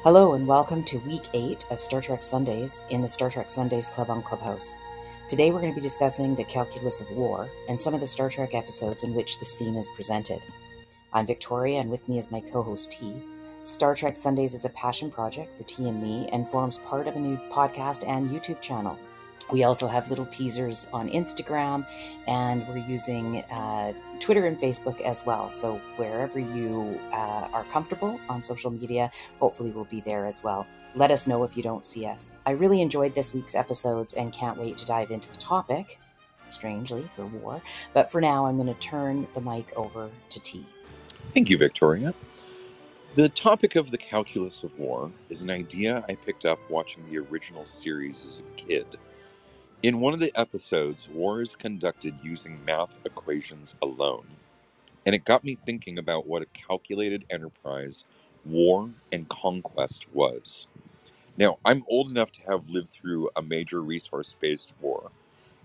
Hello and welcome to Week 8 of Star Trek Sundays in the Star Trek Sundays Club on Clubhouse. Today we're going to be discussing the calculus of war and some of the Star Trek episodes in which this theme is presented. I'm Victoria and with me is my co-host T. Star Trek Sundays is a passion project for T and me and forms part of a new podcast and YouTube channel. We also have little teasers on Instagram, and we're using Twitter and Facebook as well. So wherever you are comfortable on social media, hopefully we'll be there as well. Let us know if you don't see us. I really enjoyed this week's episodes and can't wait to dive into the topic, strangely, for war. But for now, I'm going to turn the mic over to T. Thank you, Victoria. The topic of the calculus of war is an idea I picked up watching the original series as a kid. In one of the episodes, war is conducted using math equations alone, and it got me thinking about what a calculated enterprise war and conquest was. Now, I'm old enough to have lived through a major resource-based war,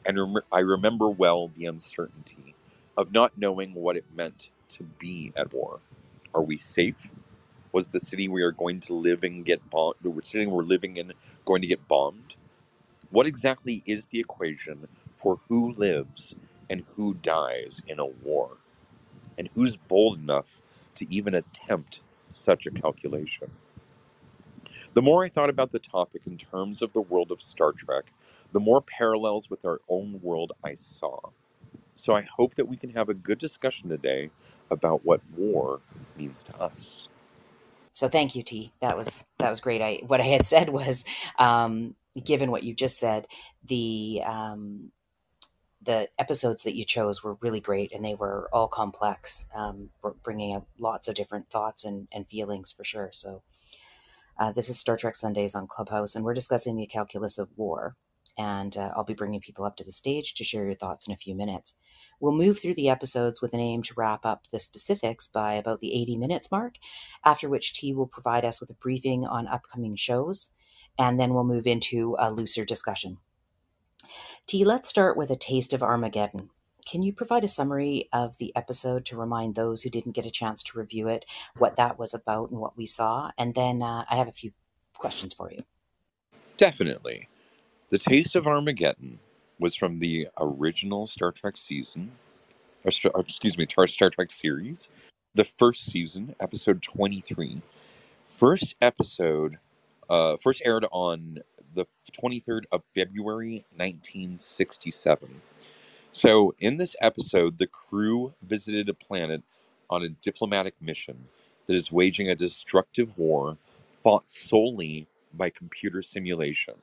and I remember well the uncertainty of not knowing what it meant to be at war. Are we safe? Was the city we are going to live in get bombed? The city we're living in going to get bombed? What exactly is the equation for who lives and who dies in a war? And who's bold enough to even attempt such a calculation? The more I thought about the topic in terms of the world of Star Trek, the more parallels with our own world I saw. So I hope that we can have a good discussion today about what war means to us. So thank you, T. That was great. What I had said was, given what you just said, the episodes that you chose were really great, and they were all complex, bringing up lots of different thoughts and feelings for sure. So this is Star Trek Sundays on Clubhouse, and we're discussing the calculus of war. And I'll be bringing people up to the stage to share your thoughts in a few minutes. We'll move through the episodes with an aim to wrap up the specifics by about the 80 minutes mark, after which T will provide us with a briefing on upcoming shows, and then we'll move into a looser discussion. T, let's start with a taste of Armageddon. Can you provide a summary of the episode to remind those who didn't get a chance to review it what that was about and what we saw? And then I have a few questions for you. Definitely. The Taste of Armageddon was from the original Star Trek season, Star Trek series, the first season, episode 23. First aired on the 23rd of February, 1967. So, in this episode, the crew visited a planet on a diplomatic mission that is waging a destructive war fought solely by computer simulation.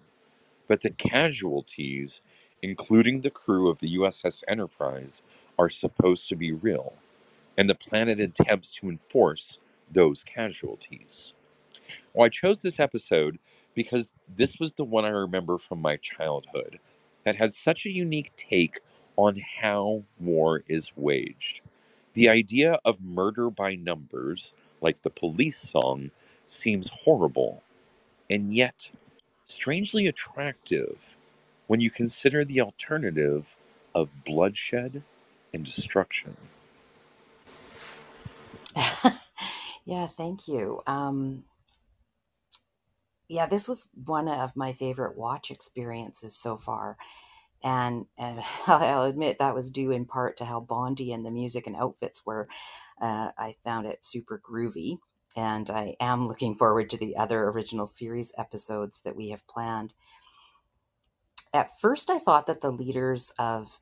But the casualties, including the crew of the USS Enterprise, are supposed to be real, and the planet attempts to enforce those casualties. Well, I chose this episode because this was the one I remember from my childhood that had such a unique take on how war is waged. The idea of murder by numbers, like the police song, seems horrible, and yet strangely attractive when you consider the alternative of bloodshed and destruction. Yeah, thank you. Yeah, this was one of my favorite watch experiences so far. And I'll admit that was due in part to how Bondy and the music and outfits were. I found it super groovy. And I am looking forward to the other original series episodes that we have planned. At first, I thought that the leaders of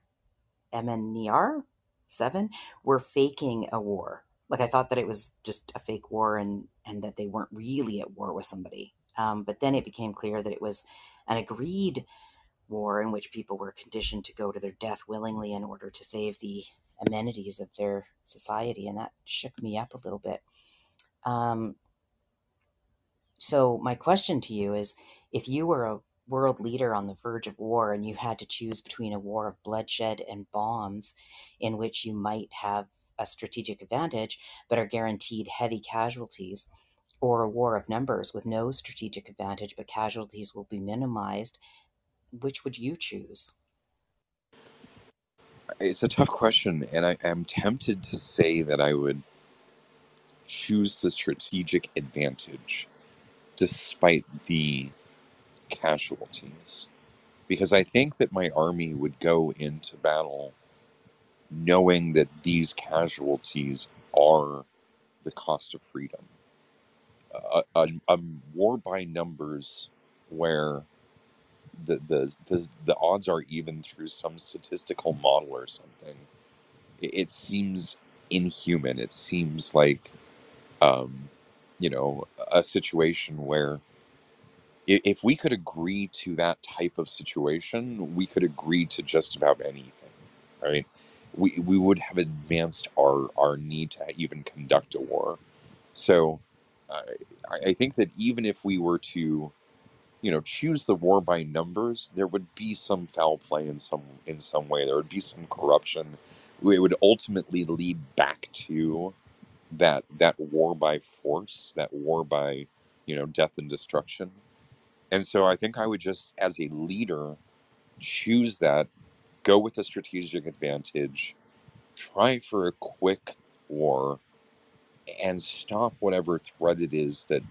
MNER 7 were faking a war. Like, I thought that it was just a fake war and that they weren't really at war with somebody. But then it became clear that it was an agreed war in which people were conditioned to go to their death willingly in order to save the amenities of their society. And that shook me up a little bit. So my question to you is, if you were a world leader on the verge of war and you had to choose between a war of bloodshed and bombs in which you might have a strategic advantage but are guaranteed heavy casualties, or a war of numbers with no strategic advantage but casualties will be minimized, which would you choose? It's a tough question, and I am tempted to say that I would choose the strategic advantage. despite the casualties. Because I think that my army would go into battle knowing that these casualties are the cost of freedom. A war by numbers where the odds are even through some statistical model or something, it seems inhuman. It seems like, um, a situation where if we could agree to that type of situation, we could agree to just about anything, right? We would have advanced our need to even conduct a war. So I I think that even if we were to, choose the war by numbers, there would be some foul play in some way. There would be some corruption. It would ultimately lead back to that war by force, that war by, death and destruction. And so I think I would just, as a leader, choose that, go with the strategic advantage, try for a quick war, and stop whatever threat it is that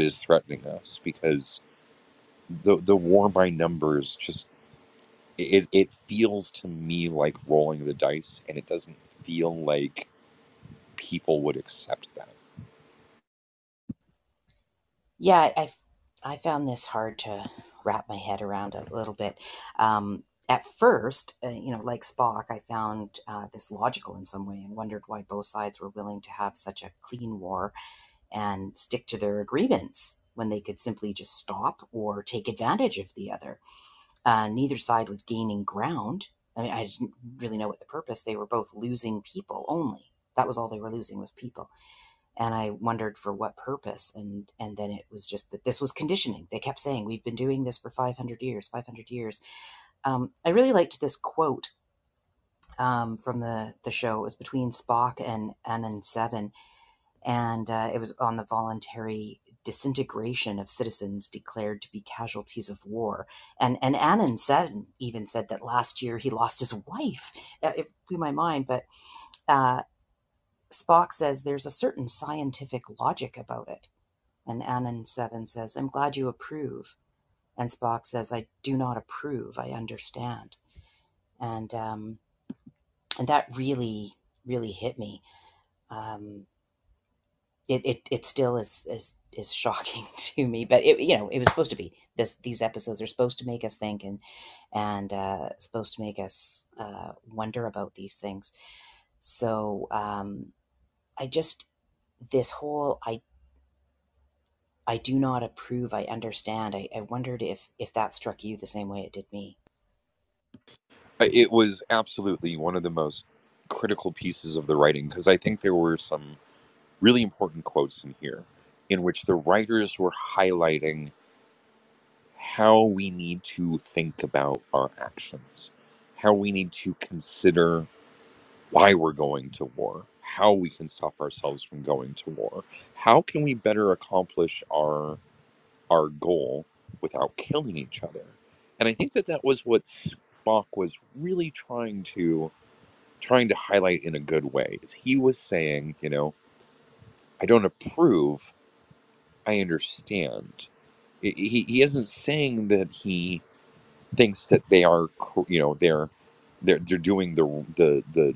is threatening us. Because the war by numbers just, it feels to me like rolling the dice, and it doesn't feel like people would accept that. Yeah, I found this hard to wrap my head around a little bit. At first, like Spock, I found this logical in some way and wondered why both sides were willing to have such a clean war and stick to their agreements when they could simply just stop or take advantage of the other. Neither side was gaining ground. I mean, I didn't really know what the purpose. They were both losing people only. That was all they were losing, was people. And I wondered for what purpose. And then it was just that this was conditioning. They kept saying, we've been doing this for 500 years, 500 years. I really liked this quote from the show. It was between Spock and Anan 7, and it was on the voluntary disintegration of citizens declared to be casualties of war. And Anan 7 even said that last year he lost his wife. It blew my mind, but uh, Spock says there's a certain scientific logic about it. And Anan 7 says, I'm glad you approve. And Spock says, I do not approve, I understand. And that really, really hit me. Um, it still is shocking to me, but it was supposed to be. These episodes are supposed to make us think, and supposed to make us wonder about these things. So I just this whole I do not approve, I understand. I wondered if that struck you the same way it did me. It was absolutely one of the most critical pieces of the writing, because I think there were some really important quotes in here in which the writers were highlighting how we need to think about our actions, how we need to consider why we're going to war, how we can stop ourselves from going to war, how can we better accomplish our goal without killing each other. And I think that was what Spock was really trying to highlight in a good way. Is he was saying, I don't approve, I understand. He isn't saying that he thinks that they are, they're doing the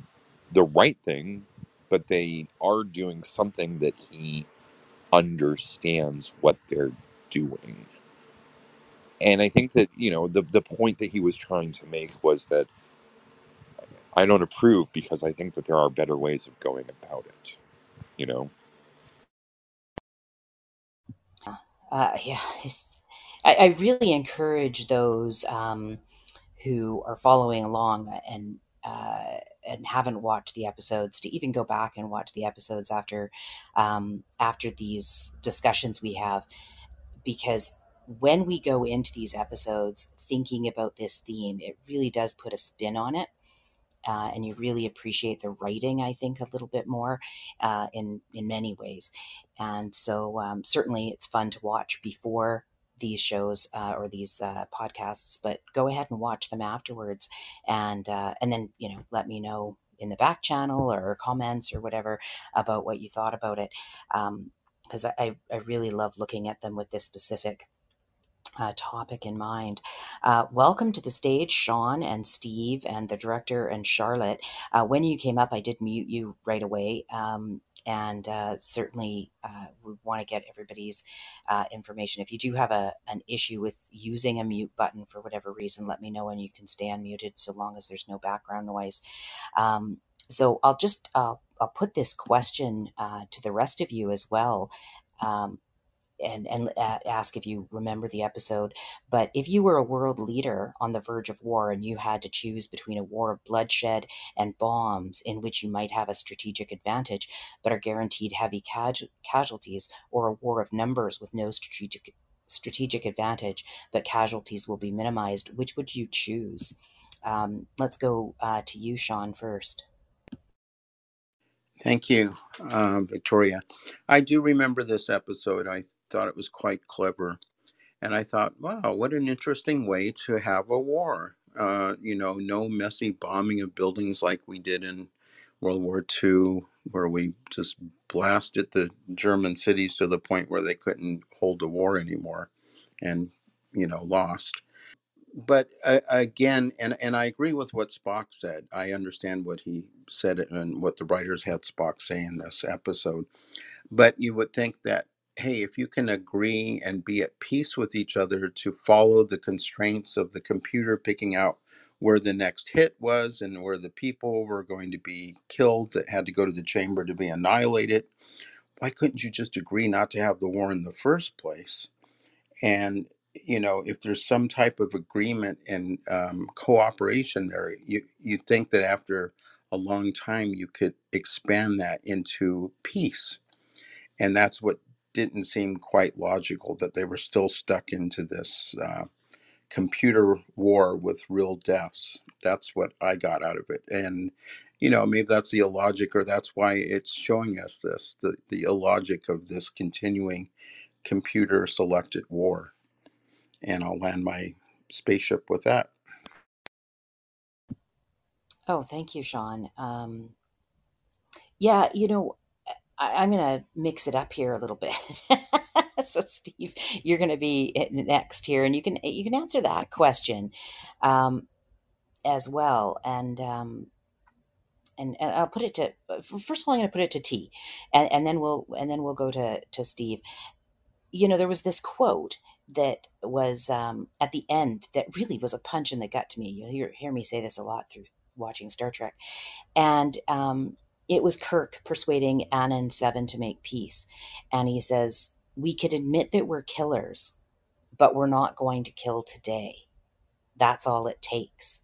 right thing, but they are doing something that he understands what they're doing. And I think that, the point that he was trying to make was that I don't approve because I think that there are better ways of going about it, you know? Yeah, I really encourage those who are following along and haven't watched the episodes to even go back and watch the episodes after these discussions we have, because when we go into these episodes thinking about this theme, it really does put a spin on it. And you really appreciate the writing, I think, a little bit more in many ways. And so certainly it's fun to watch before these shows or these podcasts, but go ahead and watch them afterwards, and then let me know in the back channel or comments or whatever about what you thought about it. because I really love looking at them with this specific topic in mind. Welcome to the stage, Sean and Steve and the director and Charlotte. When you came up, I did mute you right away. And certainly we want to get everybody's information. If you do have an issue with using a mute button for whatever reason, let me know and you can stay unmuted so long as there's no background noise. So I'll put this question to the rest of you as well. And ask if you remember the episode. But if you were a world leader on the verge of war and you had to choose between a war of bloodshed and bombs in which you might have a strategic advantage but are guaranteed heavy casualties, or a war of numbers with no strategic advantage but casualties will be minimized, which would you choose? Let's go to you, Sean, first. Thank you, Victoria. I do remember this episode. I thought it was quite clever. And I thought, wow, what an interesting way to have a war. No messy bombing of buildings like we did in World War II, where we just blasted the German cities to the point where they couldn't hold the war anymore and, lost. But again, and I agree with what Spock said. I understand what he said and what the writers had Spock say in this episode. But you would think that, hey, if you can agree and be at peace with each other to follow the constraints of the computer picking out where the next hit was and where the people were going to be killed that had to go to the chamber to be annihilated, why couldn't you just agree not to have the war in the first place? And if there's some type of agreement and cooperation there, you think that after a long time you could expand that into peace. And that's what didn't seem quite logical, that they were still stuck into this computer war with real deaths. That's what I got out of it. And maybe that's the illogic, or that's why it's showing us this, the illogic of this continuing computer selected war. And I'll land my spaceship with that. Oh, thank you, Sean. Yeah, I'm going to mix it up here a little bit. So, Steve, you're going to be next here, and you can answer that question as well. And I'll put it to, first of all, I'm going to put it to T, and then we'll go to Steve. There was this quote that was at the end that really was a punch in the gut to me. You'll hear me say this a lot through watching Star Trek. And it was Kirk persuading Anna and Seven to make peace. And he says, we could admit that we're killers, but we're not going to kill today. That's all it takes.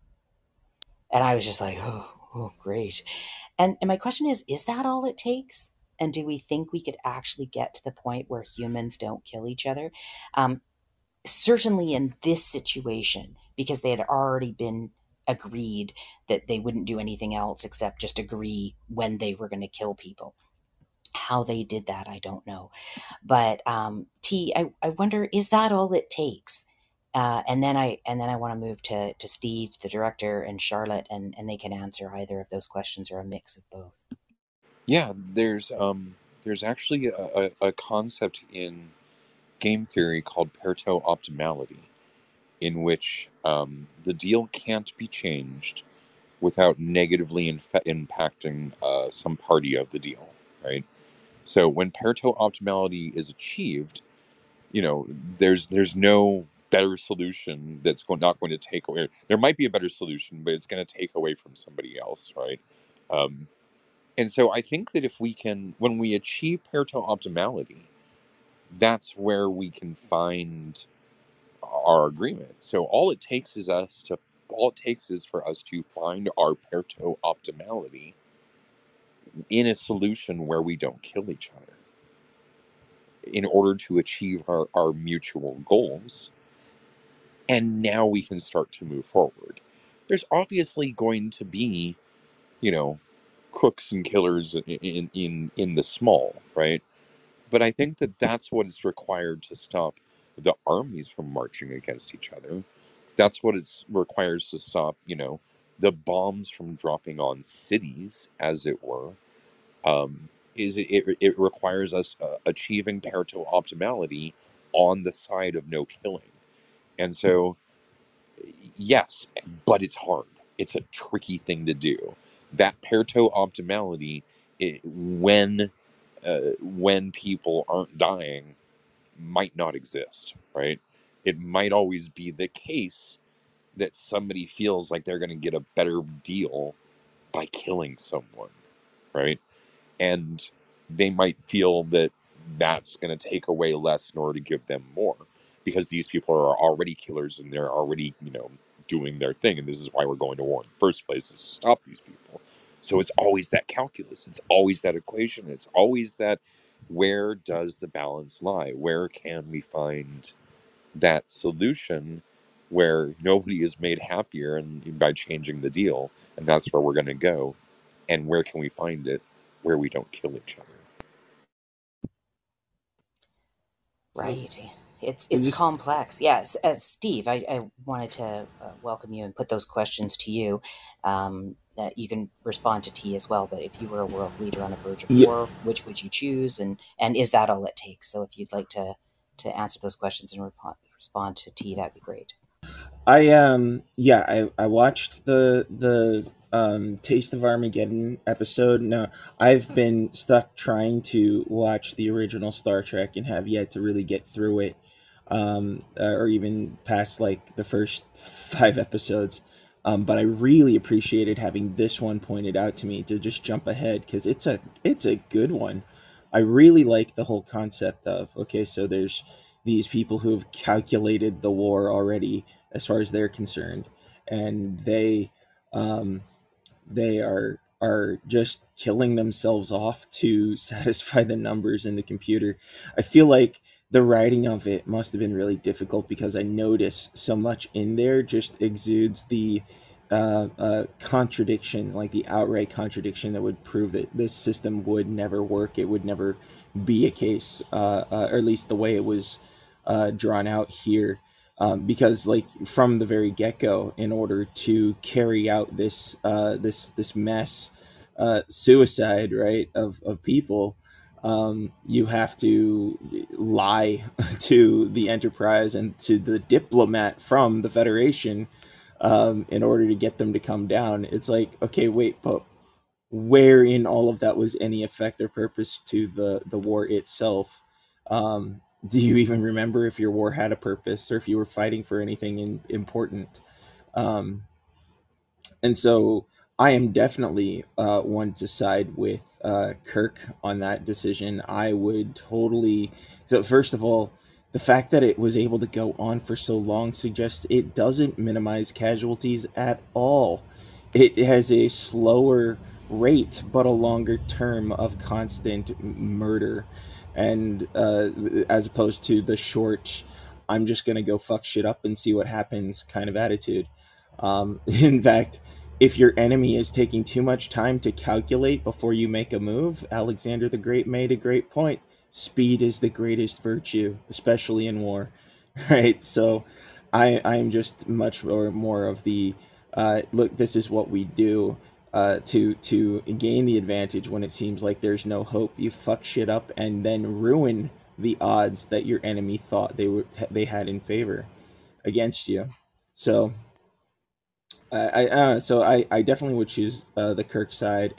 And I was just like, oh great. And my question is that all it takes? And do we think we could actually get to the point where humans don't kill each other? Certainly in this situation, because they had already been agreed that they wouldn't do anything else except just agree when they were going to kill people. How they did that, I don't know. But T, I wonder, is that all it takes? And then I want to move to Steve, the director, and Charlotte, and they can answer either of those questions or a mix of both. Yeah, there's actually a concept in game theory called Pareto optimality, in which the deal can't be changed without negatively impacting some party of the deal, right? So when Pareto optimality is achieved, there's no better solution that's not going to take away. There might be a better solution, but it's going to take away from somebody else, right? Um, and so I think that when we achieve Pareto optimality, that's where we can find our agreement. So all it takes is for us to find our Pareto optimality in a solution where we don't kill each other in order to achieve our mutual goals. And now we can start to move forward. There's obviously going to be, you know, crooks and killers in the small, right? But I think that that's what is required to stop the armies from marching against each other. That's what it requires to stop, the bombs from dropping on cities, as it were. is it requires us achieving Pareto optimality on the side of no killing. And so, yes, but it's hard. It's a tricky thing to do. That Pareto optimality, when people aren't dying, might not exist, right? It might always be the case that somebody feels like they're going to get a better deal by killing someone, right? And they might feel that that's going to take away less in order to give them more, because these people are already killers and they're already, doing their thing, and this is why we're going to war in the first place, is to stop these people. So it's always that calculus, it's always that equation, it's always that, where does the balance lie? Where can we find that solution where nobody is made happier and by changing the deal, and that's where we're going to go. And where can we find it where we don't kill each other? So Right. It's just complex. Yes. Steve, I wanted to welcome you and put those questions to you. You can respond to T as well, but if you were a world leader on the verge of Yeah, war, which would you choose? And is that all it takes? So if you'd like to answer those questions and respond to T, that'd be great. I watched the Taste of Armageddon episode. Now I've been stuck trying to watch the original Star Trek and have yet to really get through it, or even past like the first 5 episodes. But I really appreciated having this one pointed out to me to just jump ahead because it's a good one. I really like the whole concept of, okay, so there's these people who have calculated the war already as far as they're concerned, and um, they are just killing themselves off to satisfy the numbers in the computer. I feel like the writing of it must have been really difficult because I notice so much in there just exudes the contradiction, like the outright contradiction that would prove that this system would never work. It would never be a case, or at least the way it was drawn out here. Because like from the very get-go, in order to carry out this mass suicide, right, of people, you have to lie to the Enterprise and to the diplomat from the Federation, in order to get them to come down. It's like, okay, wait, but where in all of that was any effect or purpose to the war itself? Do you even remember if your war had a purpose or if you were fighting for anything important? Um, and so I am definitely one to side with Kirk on that decision. I would totally. So, first of all, the fact that it was able to go on for so long suggests it doesn't minimize casualties at all. It has a slower rate, but a longer term of constant murder. And as opposed to the short, I'm just going to go fuck shit up and see what happens kind of attitude. In fact, if your enemy is taking too much time to calculate before you make a move, Alexander the Great made a great point. Speed is the greatest virtue, especially in war. Right? So I am just much more of the look, this is what we do. To gain the advantage when it seems like there's no hope, you fuck shit up and then ruin the odds that your enemy thought they had in favor against you. So I definitely would choose the Kirk side.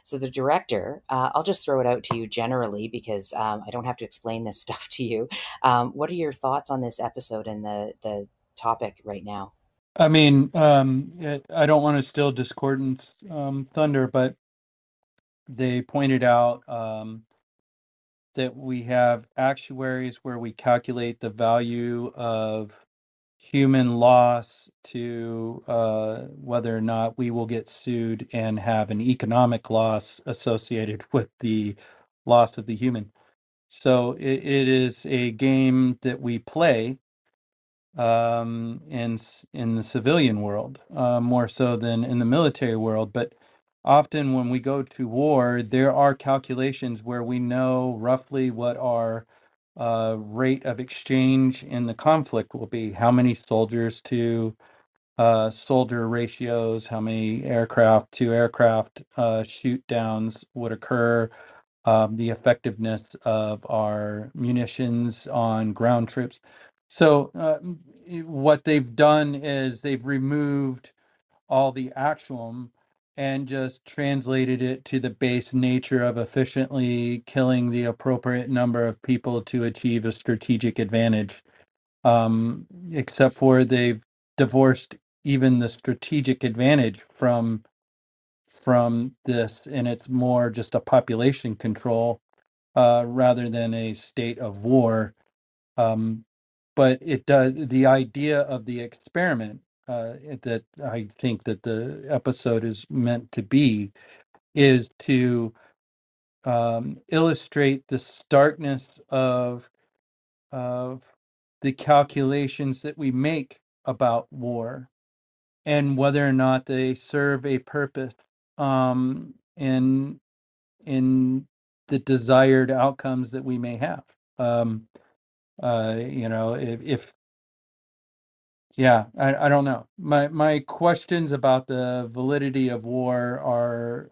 So the director, I'll just throw it out to you generally because I don't have to explain this stuff to you. What are your thoughts on this episode and the topic right now? I mean, I don't want to steal discordance thunder, but they pointed out that we have actuaries where we calculate the value of human loss to whether or not we will get sued and have an economic loss associated with the loss of the human. So it is a game that we play in the civilian world, more so than in the military world. But often when we go to war, there are calculations where we know roughly what our rate of exchange in the conflict will be, how many soldiers to soldier ratios, how many aircraft to aircraft shoot downs would occur, the effectiveness of our munitions on ground troops. So what they've done is they've removed all the actuum and just translated it to the base nature of efficiently killing the appropriate number of people to achieve a strategic advantage. Except for they've divorced even the strategic advantage from this, and it's more just a population control rather than a state of war. But it does, the idea of the experiment that I think that the episode is meant to be is to illustrate the starkness of the calculations that we make about war and whether or not they serve a purpose in the desired outcomes that we may have. If yeah, I don't know. My questions about the validity of war are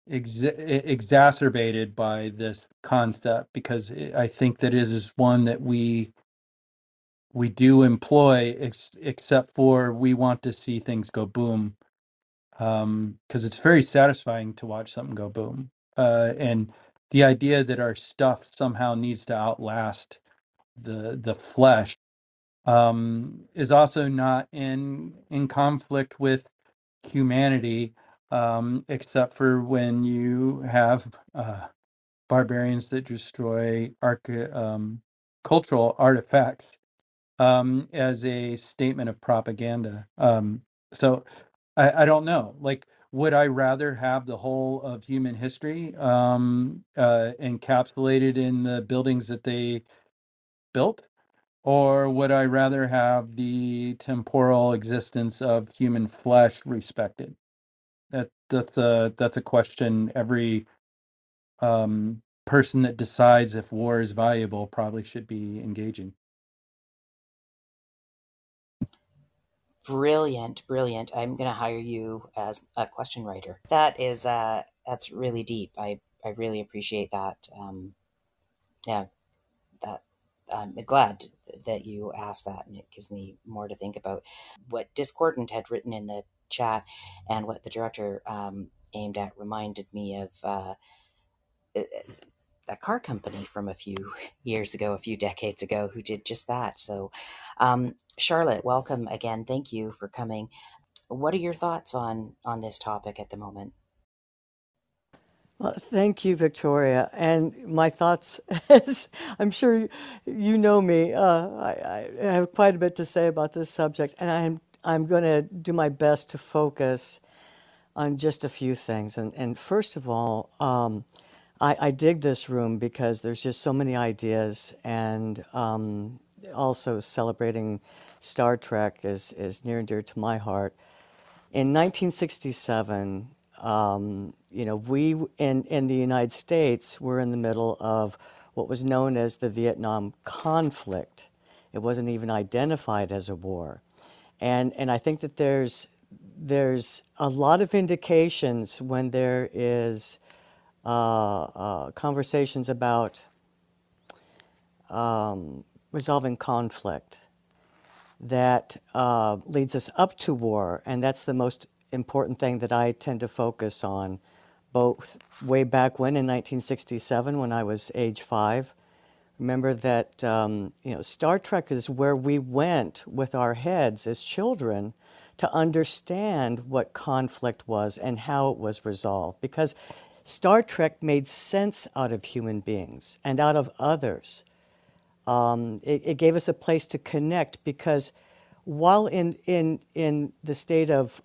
exacerbated by this concept because I think that is one that we do employ, except for we want to see things go boom, because it's very satisfying to watch something go boom. And the idea that our stuff somehow needs to outlast the flesh is also not in conflict with humanity, except for when you have barbarians that destroy cultural artifacts as a statement of propaganda. So I don't know. Like, would I rather have the whole of human history encapsulated in the buildings that they built? Or would I rather have the temporal existence of human flesh respected? That's a question every person that decides if war is valuable probably should be engaging. Brilliant, brilliant. I'm going to hire you as a question writer. That's really deep. I really appreciate that. Yeah, that I'm glad that you asked that, and it gives me more to think about. What Discordant had written in the chat and what the director aimed at reminded me of a car company from a few years ago, a few decades ago, who did just that. So, Charlotte, welcome again. Thank you for coming. What are your thoughts on this topic at the moment? Well, thank you, Victoria. And my thoughts, as I'm sure you know me, I have quite a bit to say about this subject, and I'm going to do my best to focus on just a few things. And first of all, I dig this room because there's just so many ideas, and also celebrating Star Trek is near and dear to my heart. In 1967, we in the United States were in the middle of what was known as the Vietnam conflict. It wasn't even identified as a war, and I think that there's a lot of indications when there is conversations about resolving conflict that leads us up to war, and that's the most important thing that I tend to focus on, both way back when in 1967 when I was age 5. Remember that Star Trek is where we went with our heads as children to understand what conflict was and how it was resolved, because Star Trek made sense out of human beings and out of others. It gave us a place to connect, because while in the state of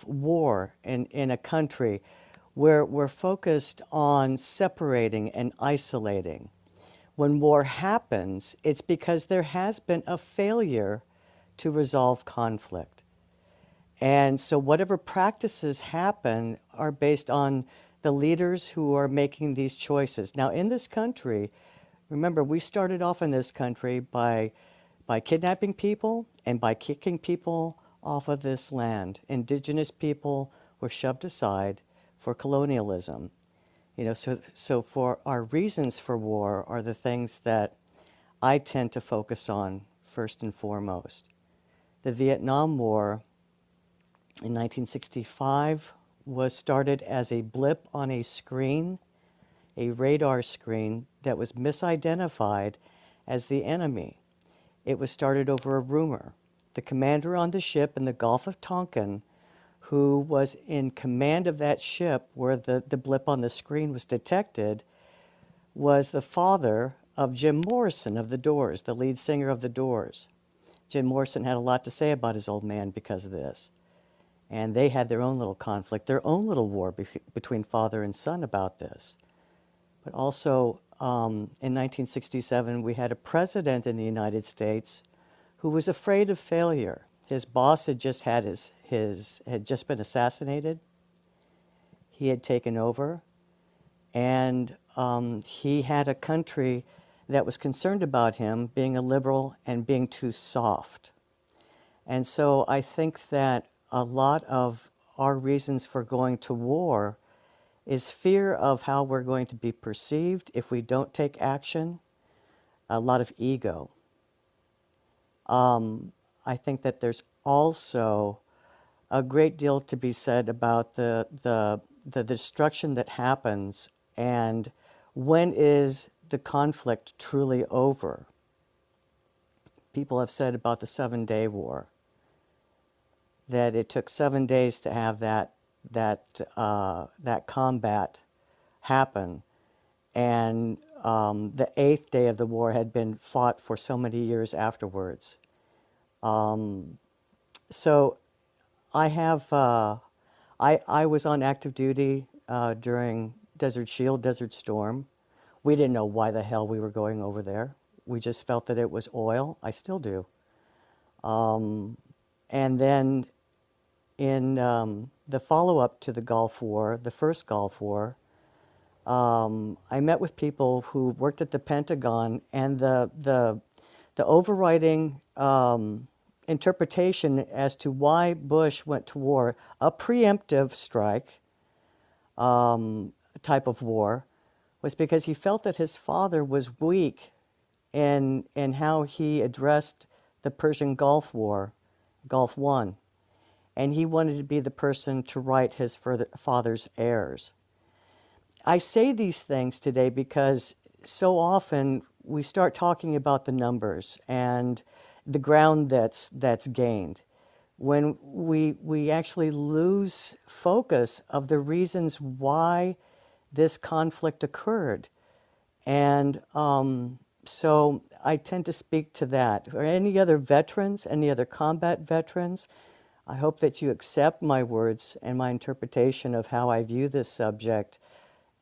war in a country, we're focused on separating and isolating. When war happens, it's because there has been a failure to resolve conflict. And so whatever practices happen are based on the leaders who are making these choices. Now, in this country, remember, we started off in this country by kidnapping people and by kicking people off of this land. Indigenous people were shoved aside for colonialism. So for our reasons for war are the things that I tend to focus on first and foremost. The Vietnam War in 1965 was started as a blip on a screen, a radar screen that was misidentified as the enemy. It was started over a rumor. The commander on the ship in the Gulf of Tonkin, who was in command of that ship where the blip on the screen was detected, was the father of Jim Morrison of The Doors, the lead singer of The Doors. Jim Morrison had a lot to say about his old man because of this. And they had their own little conflict, their own little war between father and son about this. But also, in 1967, we had a president in the United States who was afraid of failure. His boss had just had had just been assassinated. He had taken over, and he had a country that was concerned about him being a liberal and being too soft. And so I think that a lot of our reasons for going to war is fear of how we're going to be perceived if we don't take action, a lot of ego. I think that there's also a great deal to be said about the destruction that happens and when is the conflict truly over. People have said about the 7-Day War that it took 7 days to have that combat happen, and the 8th day of the war had been fought for so many years afterwards. So I have I was on active duty during Desert Shield, Desert Storm. We didn't know why the hell we were going over there. We just felt that it was oil. I still do. And then in the follow-up to the Gulf War, the first Gulf War, I met with people who worked at the Pentagon, and the overriding interpretation as to why Bush went to war, a preemptive strike type of war, was because he felt that his father was weak in how he addressed the Persian Gulf War, Gulf One, and he wanted to be the person to right his father's heirs. I say these things today because so often we start talking about the numbers and the ground that's gained when we actually lose focus of the reasons why this conflict occurred. And so I tend to speak to that. For any other veterans, any other combat veterans, I hope that you accept my words and my interpretation of how I view this subject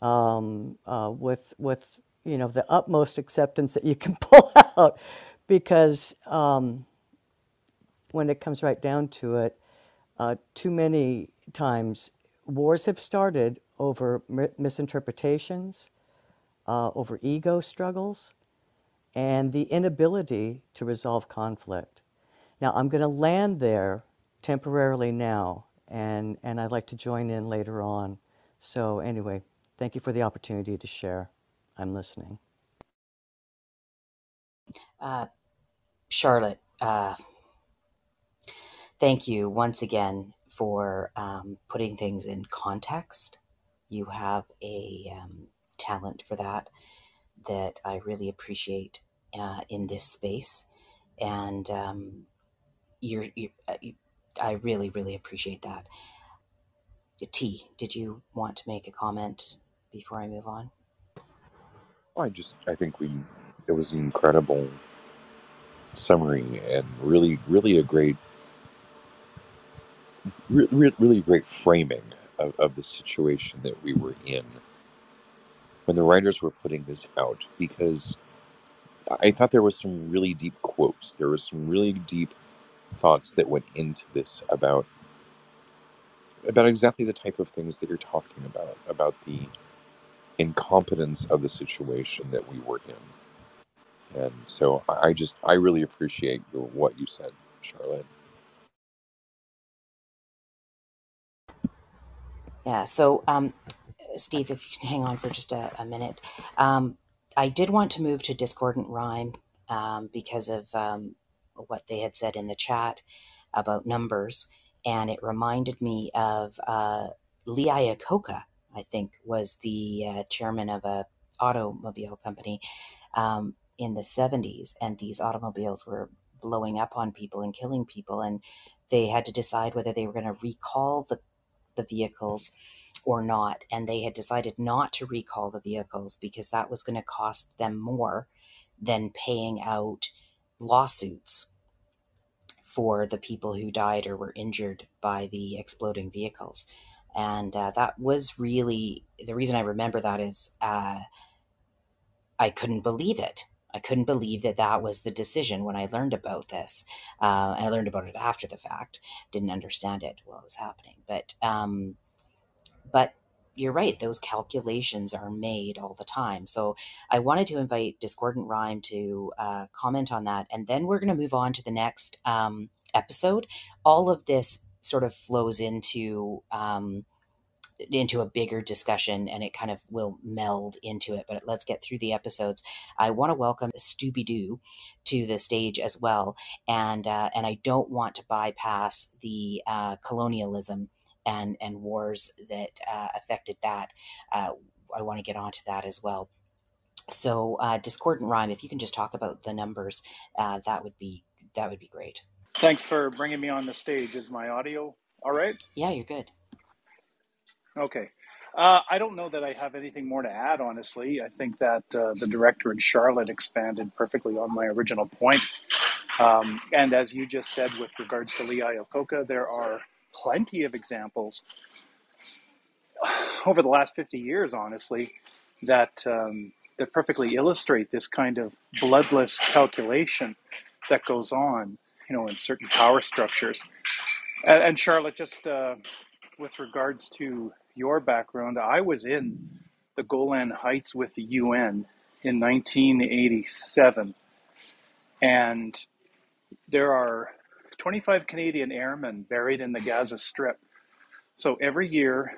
with the utmost acceptance that you can pull out, because when it comes right down to it, too many times wars have started over misinterpretations, over ego struggles, and the inability to resolve conflict. Now, I'm going to land there temporarily now, and I'd like to join in later on. So anyway, thank you for the opportunity to share. I'm listening. Charlotte, thank you once again for putting things in context. You have a talent for that I really appreciate in this space, and I really, really appreciate that. T, did you want to make a comment before I move on? I think it was an incredible summary and really a great, really great framing of the situation that we were in when the writers were putting this out, because I thought there was some really deep quotes. There was some really deep thoughts that went into this about exactly the type of things that you're talking about the incompetence of the situation that we were in. And so I really appreciate what you said, Charlotte. Yeah. So, Steve, if you can hang on for just a minute, I did want to move to discordant rhyme because of what they had said in the chat about numbers, and it reminded me of Lee Iacocca, I think, was the chairman of a automobile company in the 70s, and these automobiles were blowing up on people and killing people, and they had to decide whether they were going to recall the vehicles or not. And they had decided not to recall the vehicles because that was going to cost them more than paying out lawsuits for the people who died or were injured by the exploding vehicles. And that was really the reason I remember that is I couldn't believe it. I couldn't believe that that was the decision when I learned about this. And I learned about it after the fact. Didn't understand it while it was happening. But you're right, those calculations are made all the time. So I wanted to invite Discordant Rhyme to comment on that. And then we're going to move on to the next episode. All of this sort of flows into a bigger discussion, and it kind of will meld into it. But let's get through the episodes. I want to welcome Stooby Doo to the stage as well, and I don't want to bypass the colonialism and wars that affected that. I want to get onto that as well. So, Discordant Rhyme, if you can just talk about the numbers, that would be great. Thanks for bringing me on the stage. Is my audio all right? Yeah, you're good. Okay. I don't know that I have anything more to add, honestly. I think that the director in Charlotte expanded perfectly on my original point. And as you just said with regards to Lee Iacocca, there are plenty of examples over the last 50 years, honestly, that perfectly illustrate this kind of bloodless calculation that goes on, in certain power structures. And Charlotte, just with regards to your background, I was in the Golan Heights with the UN in 1987, and there are 25 Canadian airmen buried in the Gaza Strip. So every year,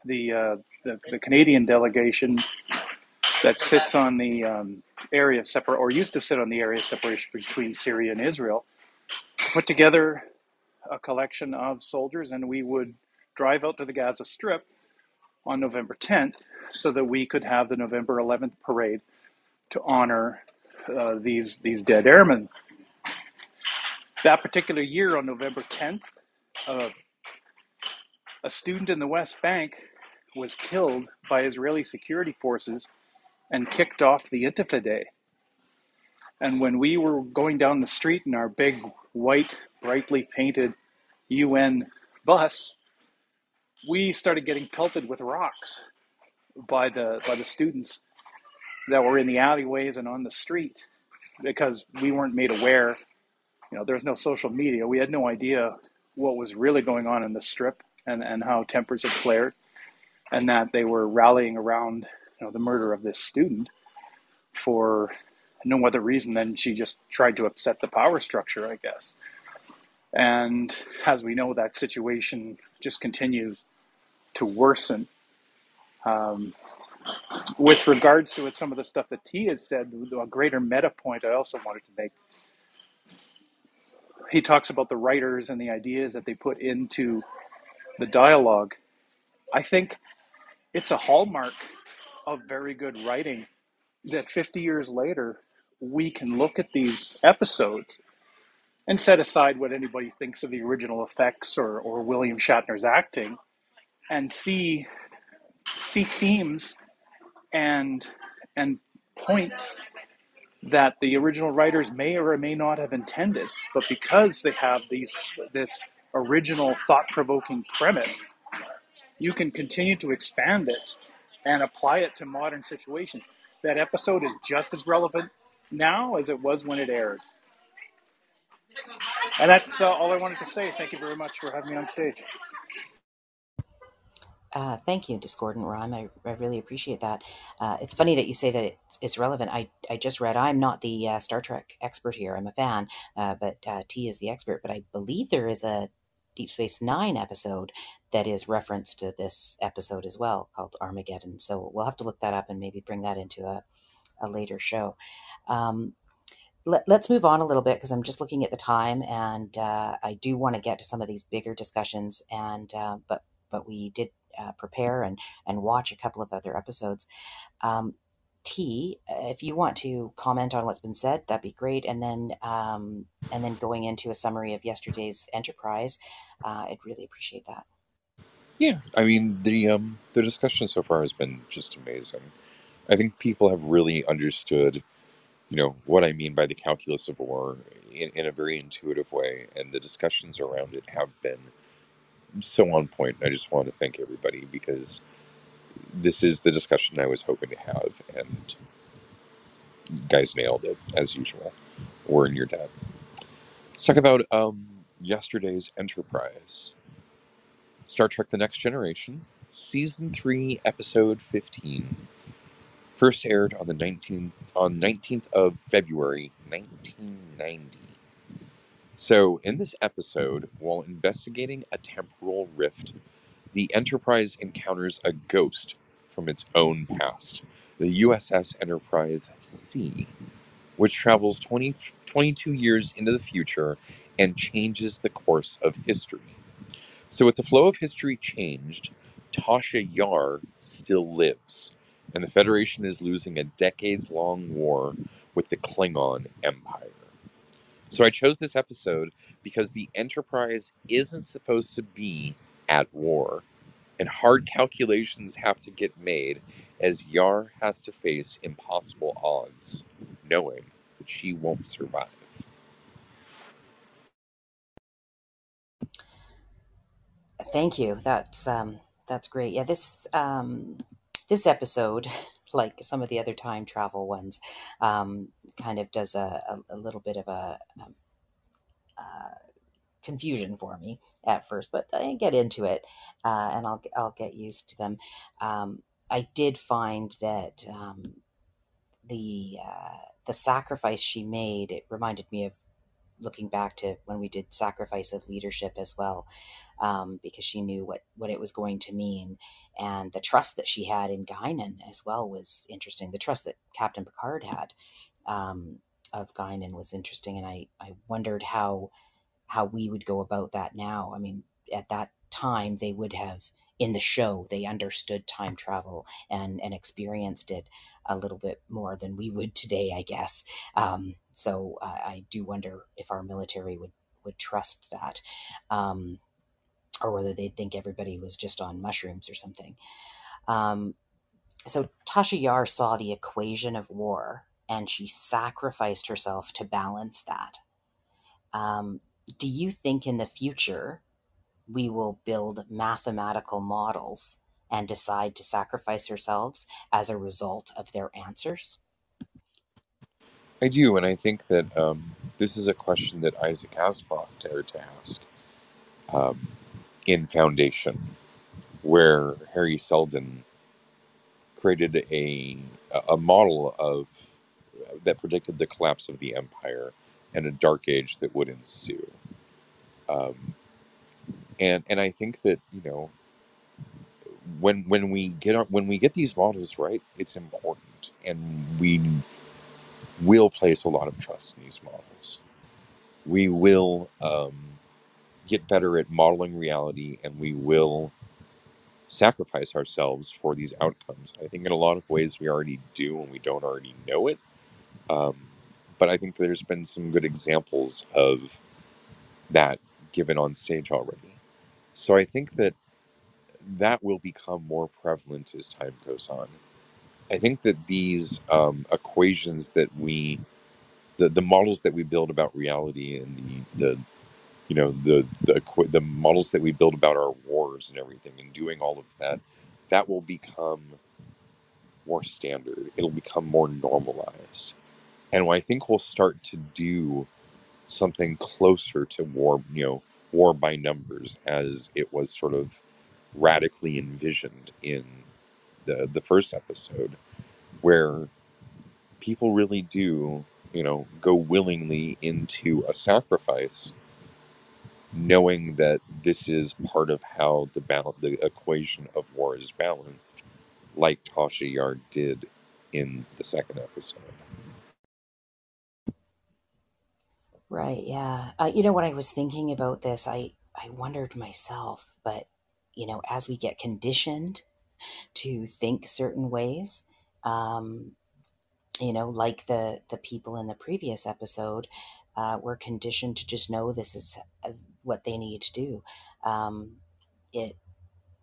the Canadian delegation that sits on the area separate, or used to sit on the area separation between Syria and Israel, put together a collection of soldiers, and we would drive out to the Gaza Strip on November 10th so that we could have the November 11th parade to honor these dead airmen. That particular year on November 10th, a student in the West Bank was killed by Israeli security forces and kicked off the Intifada. And when we were going down the street in our big, white, brightly painted UN bus, we started getting pelted with rocks by the students that were in the alleyways and on the street, because we weren't made aware. There was no social media. We had no idea what was really going on in the strip and how tempers had flared, and that they were rallying around the murder of this student for no other reason than she just tried to upset the power structure, I guess. And as we know, that situation just continues to worsen. With regards to some of the stuff that T has said, a greater meta point I also wanted to make. He talks about the writers and the ideas that they put into the dialogue. I think it's a hallmark of very good writing that 50 years later, we can look at these episodes and set aside what anybody thinks of the original effects or William Shatner's acting, and see themes and points that the original writers may or may not have intended, but because they have this original thought-provoking premise, you can continue to expand it and apply it to modern situations. That episode is just as relevant now as it was when it aired. And that's all I wanted to say. Thank you very much for having me on stage. Thank you, Discordant Rhyme. I really appreciate that. It's funny that you say that it's relevant. I just read, I'm not the Star Trek expert here. I'm a fan, but T is the expert. But I believe there is a Deep Space Nine episode that is reference to this episode as well, called Armageddon. So we'll have to look that up and maybe bring that into a later show. Let's move on a little bit, because I'm just looking at the time, and I do want to get to some of these bigger discussions. And but we did prepare and watch a couple of other episodes. T, if you want to comment on what's been said, that'd be great. And then going into a summary of yesterday's Enterprise, I'd really appreciate that. Yeah, I mean, the discussion so far has been just amazing. I think people have really understood, what I mean by the calculus of war in a very intuitive way, and the discussions around it have been so on point. I just want to thank everybody, because this is the discussion I was hoping to have, and you guys nailed it, as usual. We're in your debt. Let's talk about yesterday's Enterprise. Star Trek The Next Generation, Season 3, Episode 15. First aired on the 19th of February, 1990. So, in this episode, while investigating a temporal rift, the Enterprise encounters a ghost from its own past, the USS Enterprise C, which travels 22 years into the future and changes the course of history. So, with the flow of history changed, Tasha Yar still lives, and the Federation is losing a decades long war with the Klingon Empire. So, I chose this episode because the Enterprise isn't supposed to be at war, and hard calculations have to get made as Yar has to face impossible odds, knowing that she won't survive. Thank you. That's great. Yeah, this episode, like some of the other time travel ones, kind of does a little bit of a confusion for me at first, but I get into it, and I'll get used to them. I did find that the sacrifice she made, it reminded me of looking back to when we did Sacrifice of Leadership as well, because she knew what it was going to mean. And the trust that she had in Guinan as well was interesting. The trust that Captain Picard had of Guinan was interesting. And I wondered how we would go about that now. I mean, at that time, they would have, in the show, they understood time travel and experienced it a little bit more than we would today, I guess. So I do wonder if our military would trust that, or whether they'd think everybody was just on mushrooms or something. So Tasha Yar saw the equation of war, and she sacrificed herself to balance that. Do you think in the future we will build mathematical models and decide to sacrifice ourselves as a result of their answers? I do, and I think that this is a question that Isaac Asimov dared to ask in Foundation, where Harry Seldon created a model of that predicted the collapse of the Empire and a dark age that would ensue. And I think that when we get these models right, it's important, and we will place a lot of trust in these models. We will get better at modeling reality, and we will sacrifice ourselves for these outcomes. I think in a lot of ways we already do, and we don't already know it. But I think there's been some good examples of that given on stage already. So I think that will become more prevalent as time goes on. I think that these equations that the models that we build about reality, and the models that we build about our wars and everything, and doing all of that, that will become more standard. It'll become more normalized, and I think we'll start to do something closer to war by numbers, as it was sort of radically envisioned in the first episode, where people really do go willingly into a sacrifice knowing that this is part of how the equation of war is balanced, like Tasha Yard did in the second episode. Right, yeah. When I was thinking about this, I wondered myself, but, as we get conditioned to think certain ways, um, like the people in the previous episode, were conditioned to just know this is what they need to do. It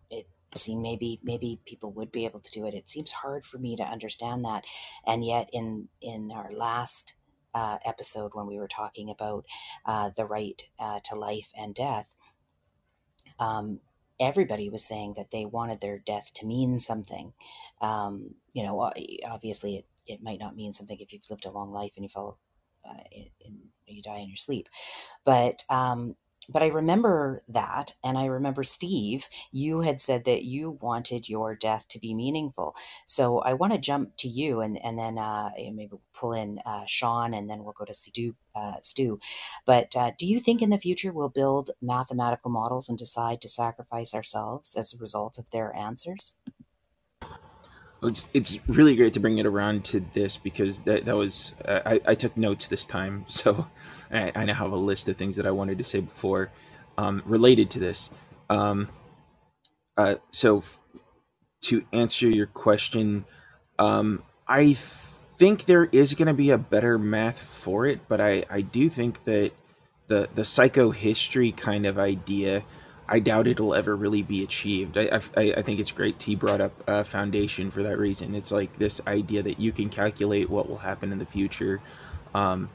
it seemed maybe people would be able to do it. It seems hard for me to understand that, and yet in our last episode when we were talking about the right to life and death, um, everybody was saying that they wanted their death to mean something. Obviously, it might not mean something if you've lived a long life and you fall, you die in your sleep. But I remember that, and I remember, Steve, you had said that you wanted your death to be meaningful. So I want to jump to you, and then maybe we'll pull in Sean, and then we'll go to Stu. But do you think in the future we'll build mathematical models and decide to sacrifice ourselves as a result of their answers? It's really great to bring it around to this, because that was I took notes this time, so I now have a list of things that I wanted to say before, related to this. Um, so to answer your question, I think there is going to be a better math for it, but I do think that the psychohistory kind of idea, I doubt it'll ever really be achieved. I think it's great T brought up foundation for that reason. It's like this idea that you can calculate what will happen in the future, um,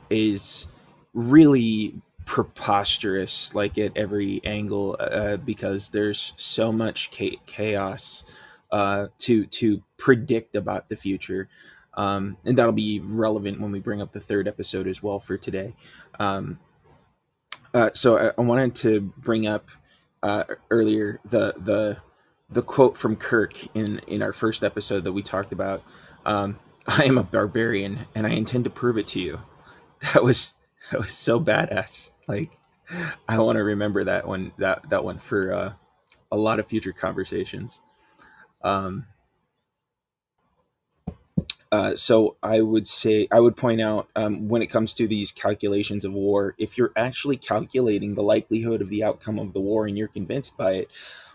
is really preposterous, like at every angle, because there's so much chaos to predict about the future. And that'll be relevant when we bring up the third episode as well for today. Um, so I wanted to bring up earlier the quote from Kirk in our first episode that we talked about. I am a barbarian, and I intend to prove it to you. That was that was so badass. Like, I want to remember that one for a lot of future conversations. Um, so I would say, I would point out, when it comes to these calculations of war, if you're actually calculating the likelihood of the outcome of the war and you're convinced by it,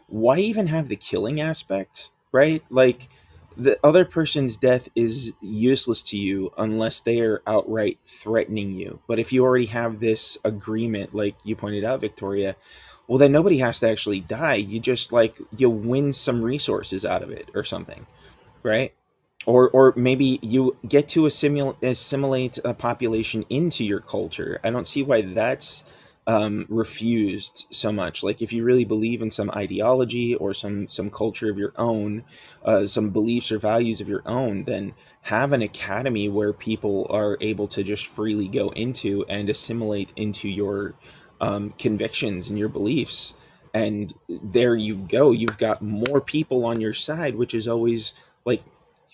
why even have the killing aspect, right? Like, the other person's death is useless to you unless they are outright threatening you. But if you already have this agreement, like you pointed out, Victoria, well, then nobody has to actually die. You just, like, you win some resources out of it or something, right? Or maybe you get to assimilate a population into your culture. I don't see why that's refused so much. Like, if you really believe in some ideology or some culture of your own, some beliefs or values of your own, then have an academy where people are able to just freely go into and assimilate into your convictions and your beliefs. And there you go. You've got more people on your side, which is always, like,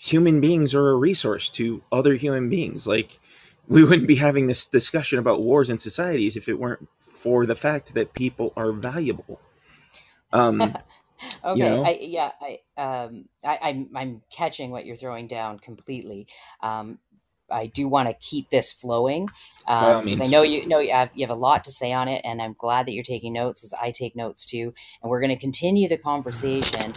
human beings are a resource to other human beings. Like, we wouldn't be having this discussion about wars and societies if it weren't for the fact that people are valuable. Um, you Okay, know, I'm catching what you're throwing down completely. Um, I do want to keep this flowing, by all because I means. know you have a lot to say on it, and I'm glad that you're taking notes, because I take notes too. And we're going to continue the conversation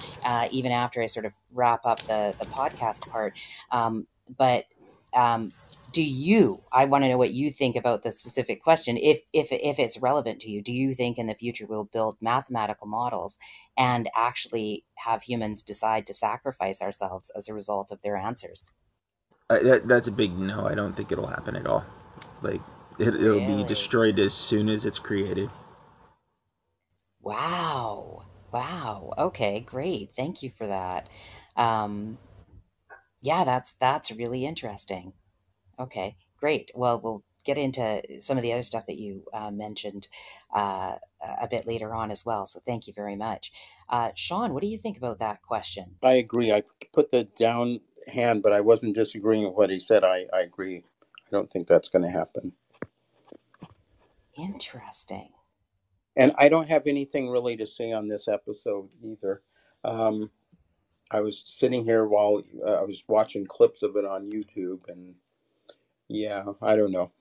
even after I sort of wrap up the podcast part. But um, I want to know what you think about the specific question, if it's relevant to you. Do you think in the future we'll build mathematical models and actually have humans decide to sacrifice ourselves as a result of their answers? That's a big no. I don't think it'll happen at all. Like, it'll be Really? destroyed as soon as it's created. Wow. Wow. Okay, great. Thank you for that. Um, yeah, that's really interesting. Okay, great. Well, we'll get into some of the other stuff that you mentioned a bit later on as well. So thank you very much. Sean, what do you think about that question? I agree. I put the down hand, but I wasn't disagreeing with what he said. I agree. I don't think that's going to happen. Interesting. And I don't have anything really to say on this episode either. Um, I was sitting here while I was watching clips of it on YouTube, and yeah, I don't know.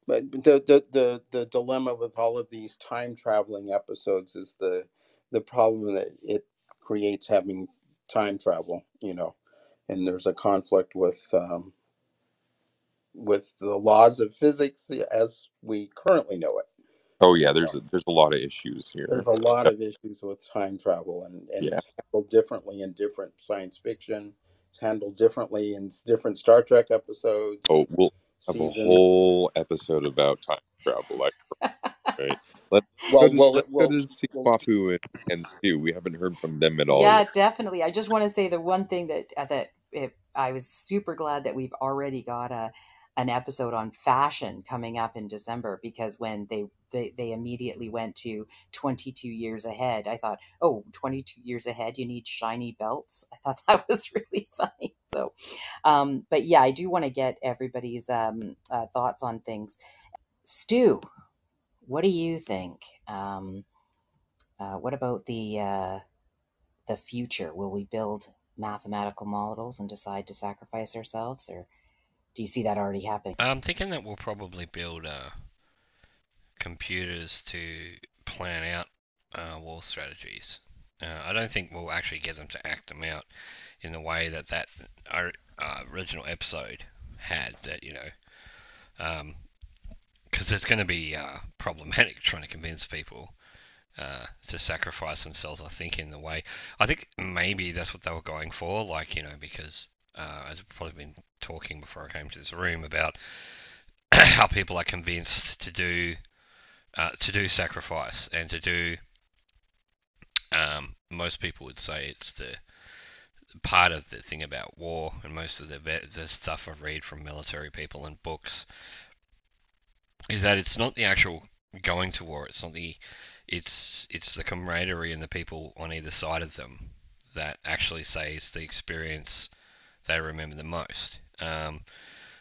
But the dilemma with all of these time traveling episodes is the problem that it creates having time travel, you know, and there's a conflict with the laws of physics as we currently know it. Oh yeah, there's a lot of issues here. There's a lot of issues with time travel, and Yeah. it's handled differently in different science fiction. It's handled differently in different Star Trek episodes Oh, and we'll have a seasons. whole episode about time travel, like, right? Let's Well, well, let's go well, to well. Sikwapu and Stu. We haven't heard from them at all Yeah, yet. definitely. I just want to say the one thing I was super glad that we've already got an episode on fashion coming up in December, because when they immediately went to 22 years ahead, I thought, oh, 22 years ahead, you need shiny belts. I thought that was really funny. So, but yeah, I do want to get everybody's thoughts on things. Stu, what do you think? What about the future? Will we build mathematical models and decide to sacrifice ourselves, or do you see that already happening? I'm thinking that we'll probably build computers to plan out war strategies. I don't think we'll actually get them to act them out in the way that original episode had. That because it's going to be problematic trying to convince people to sacrifice themselves. I think maybe that's what they were going for. Because I've probably been talking before I came to this room about how people are convinced to do sacrifice and to do. Most people would say it's the part of the thing about war, and most of the stuff I've read from military people and books is that it's not the actual going to war. It's the camaraderie and the people on either side of them that actually say it's the experience they remember the most.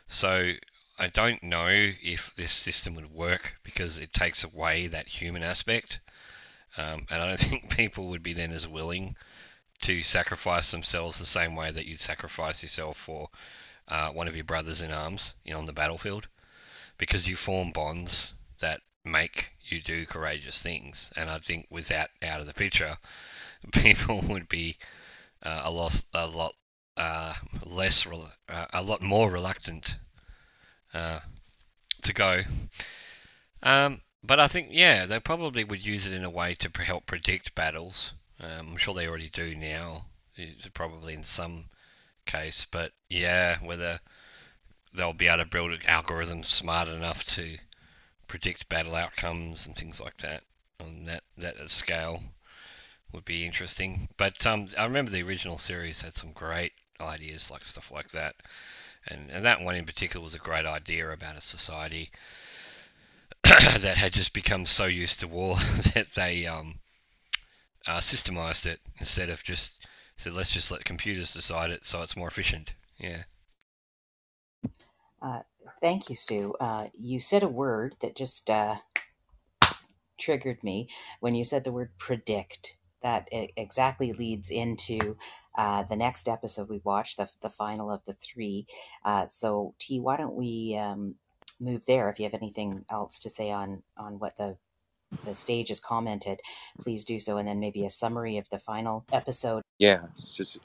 So I don't know if this system would work because it takes away that human aspect, and I don't think people would be then as willing to sacrifice themselves the same way that you'd sacrifice yourself for one of your brothers in arms, on the battlefield, because you form bonds that make you do courageous things. And I think with that out of the picture, people would be a lot less, a lot more reluctant to go. But I think, yeah, they probably would use it in a way to help predict battles. I'm sure they already do now, probably in some case. But yeah, whether they'll be able to build algorithms smart enough to predict battle outcomes and things like that on that scale would be interesting. But I remember the original series had some great ideas, like stuff like that, and that one in particular was a great idea about a society that had just become so used to war that they systemized it instead of just said, let's just let computers decide it so it's more efficient. Yeah. Uh, Thank you, Stu. You said a word that just triggered me when you said the word predict. That exactly leads into the next episode we watched, the final of the three. So, T, why don't we move there? If you have anything else to say on what the stage has commented, please do so, and then maybe a summary of the final episode. Yeah, it's just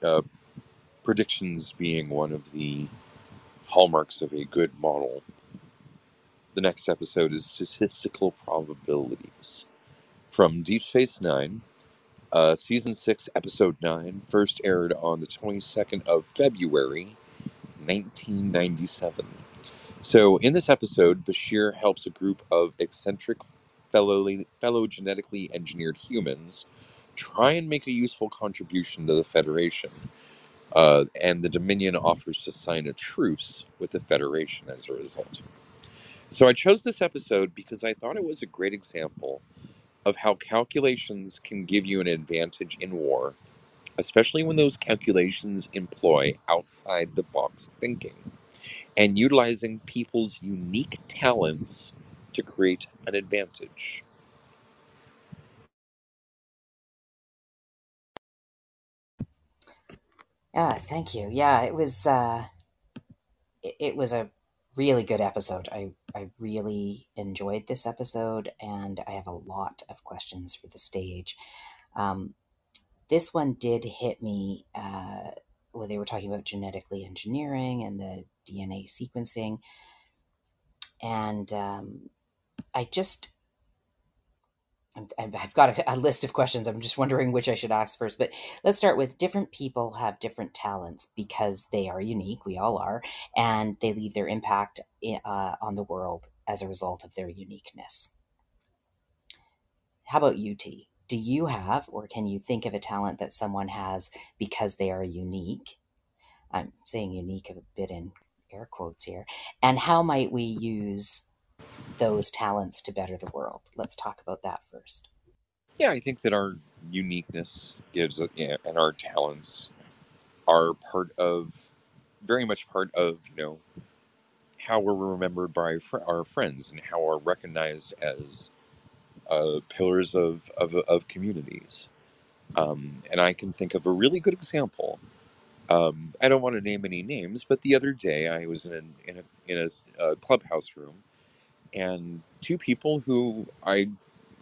predictions being one of the hallmarks of a good model. The next episode is Statistical Probabilities from Deep Space Nine. Season 6, Episode 9, first aired on the 22nd of February, 1997. So, in this episode, Bashir helps a group of eccentric fellow genetically engineered humans try and make a useful contribution to the Federation. And the Dominion offers to sign a truce with the Federation as a result. So, I chose this episode because I thought it was a great example of how calculations can give you an advantage in war, especially when those calculations employ outside the box thinking and utilizing people's unique talents to create an advantage. Yeah, thank you. Yeah, it was a really good episode. I really enjoyed this episode, and I have a lot of questions for the stage. This one did hit me where they were talking about genetically engineering and the DNA sequencing, and I just I've got a list of questions. I'm just wondering which I should ask first. But let's start with different people have different talents because they are unique. We all are. And they leave their impact on the world as a result of their uniqueness. How about you, T? Do you have, or can you think of a talent that someone has because they are unique? I'm saying unique a bit in air quotes here. And how might we use those talents to better the world? Let's talk about that first. Yeah, I think that our uniqueness gives, and our talents are very much part of, how we're remembered by our friends and how we're recognized as pillars of communities. And I can think of a really good example. I don't want to name any names, but the other day I was in a clubhouse room, and two people who I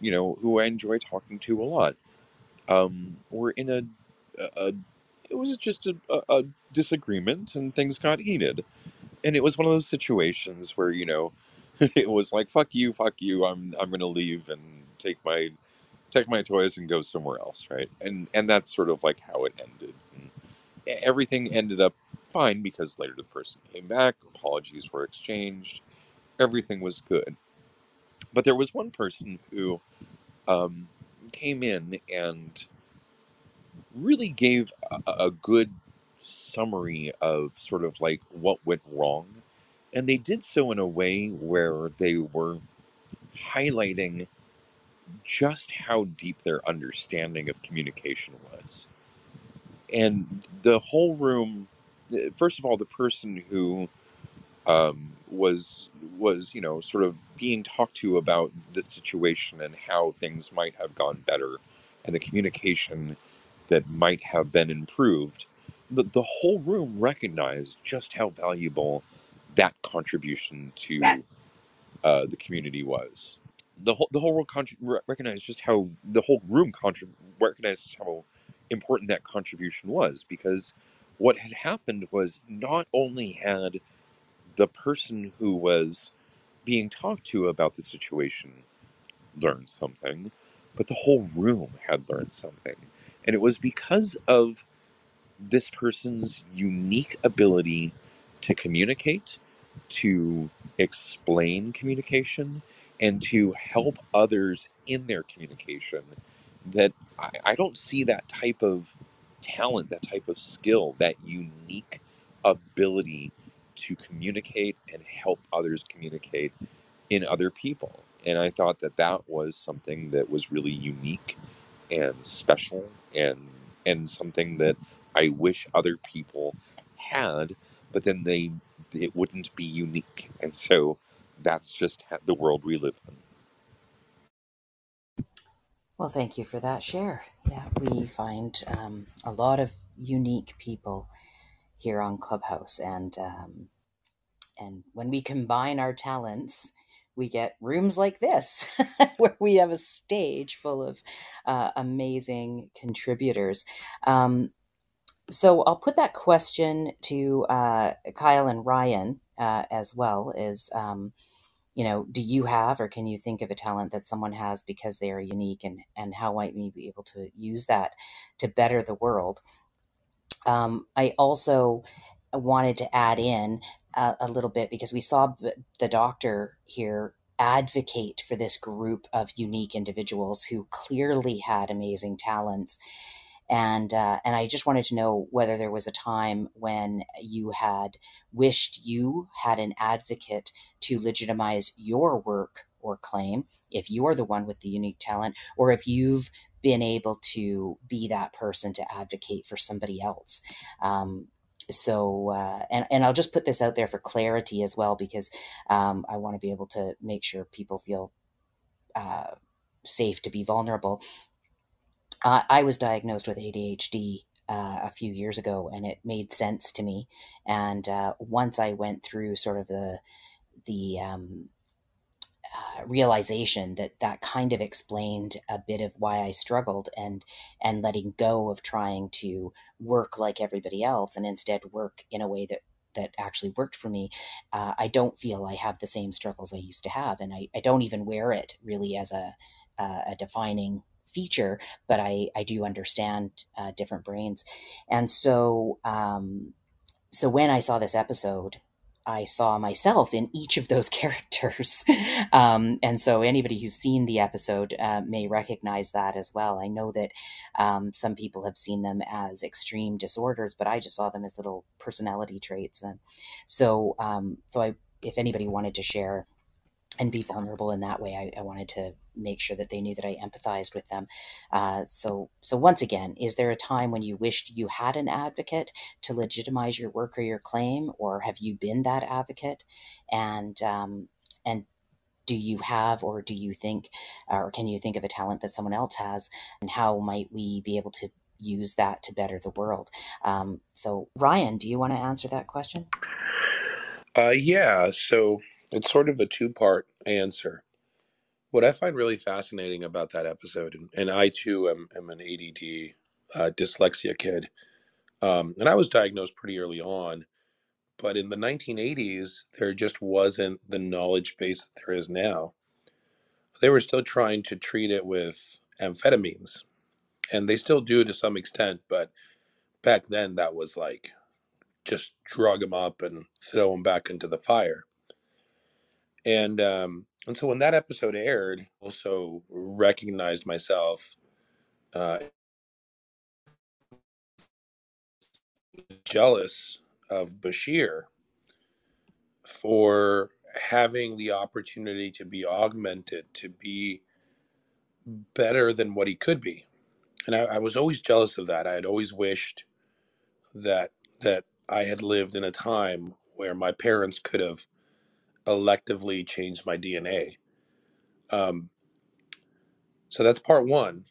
enjoy talking to a lot, were in a it was just a disagreement, and things got heated. And it was one of those situations where it was like, fuck you, I'm gonna leave and take my toys and go somewhere else, right? And that's sort of like how it ended. And everything ended up fine because later the person came back, apologies were exchanged, everything was good. But there was one person who um, came in and really gave a good summary of sort of like what went wrong. And they did so in a way where they were highlighting just how deep their understanding of communication was. And the whole room, first of all, the person who was sort of being talked to about the situation and how things might have gone better, and the communication that might have been improved. The whole room recognized just how valuable that contribution to the community was. The whole world recognized just how the whole room recognized just how important that contribution was, because what had happened was not only had the person who was being talked to about the situation learned something, but the whole room had learned something. And it was because of this person's unique ability to communicate, to explain communication, and to help others in their communication, that I don't see that type of talent, that type of skill, that unique ability to communicate and help others communicate in other people. And I thought that that was something that was really unique and special, and something that I wish other people had, but then it wouldn't be unique. And so that's just the world we live in. Well, thank you for that share. Yeah, we find a lot of unique people here on Clubhouse, and when we combine our talents, we get rooms like this, where we have a stage full of amazing contributors. So I'll put that question to Kyle and Ryan as well. Do you have, or can you think of a talent that someone has because they are unique, and how might we be able to use that to better the world? I also wanted to add in a little bit because we saw the doctor here advocate for this group of unique individuals who clearly had amazing talents, and I just wanted to know whether there was a time when you had wished you had an advocate to legitimize your work or claim, if you're the one with the unique talent, or if you've been able to be that person to advocate for somebody else. so and I'll just put this out there for clarity as well, because I want to be able to make sure people feel safe to be vulnerable. I was diagnosed with ADHD a few years ago, and it made sense to me. And once I went through sort of the realization that that kind of explained a bit of why I struggled, and letting go of trying to work like everybody else and instead work in a way that actually worked for me. I don't feel I have the same struggles I used to have, and I don't even wear it really as a defining feature, but I do understand different brains. And so when I saw this episode, I saw myself in each of those characters. And so anybody who's seen the episode may recognize that as well. I know that some people have seen them as extreme disorders, but I just saw them as little personality traits. So if anybody wanted to share and be vulnerable in that way, I wanted to make sure that they knew that I empathized with them. So once again, is there a time when you wished you had an advocate to legitimize your work or your claim, or have you been that advocate? And do you have, or do you think, or can you think of a talent that someone else has, and how might we be able to use that to better the world? So Ryan, do you want to answer that question? Yeah, so it's sort of a two-part answer. What I find really fascinating about that episode, and I too am an ADD dyslexia kid, and I was diagnosed pretty early on, but in the 1980s, there just wasn't the knowledge base that there is now. They were still trying to treat it with amphetamines, and they still do to some extent, but back then that was like just drug them up and throw them back into the fire. And so when that episode aired, I also recognized myself uh, jealous of Bashir for having the opportunity to be augmented, to be better than what he could be. And I was always jealous of that. I had always wished that I had lived in a time where my parents could have electively changed my DNA. Um, so that's part one.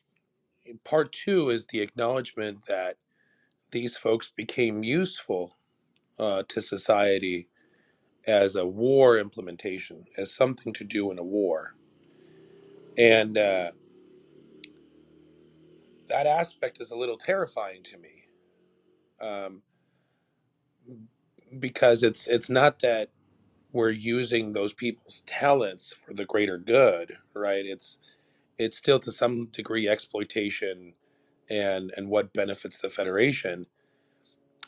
Part two is the acknowledgement that these folks became useful to society as a war implementation, as something to do in a war. And that aspect is a little terrifying to me, um, because it's not that we're using those people's talents for the greater good, right? It's still to some degree exploitation and what benefits the Federation.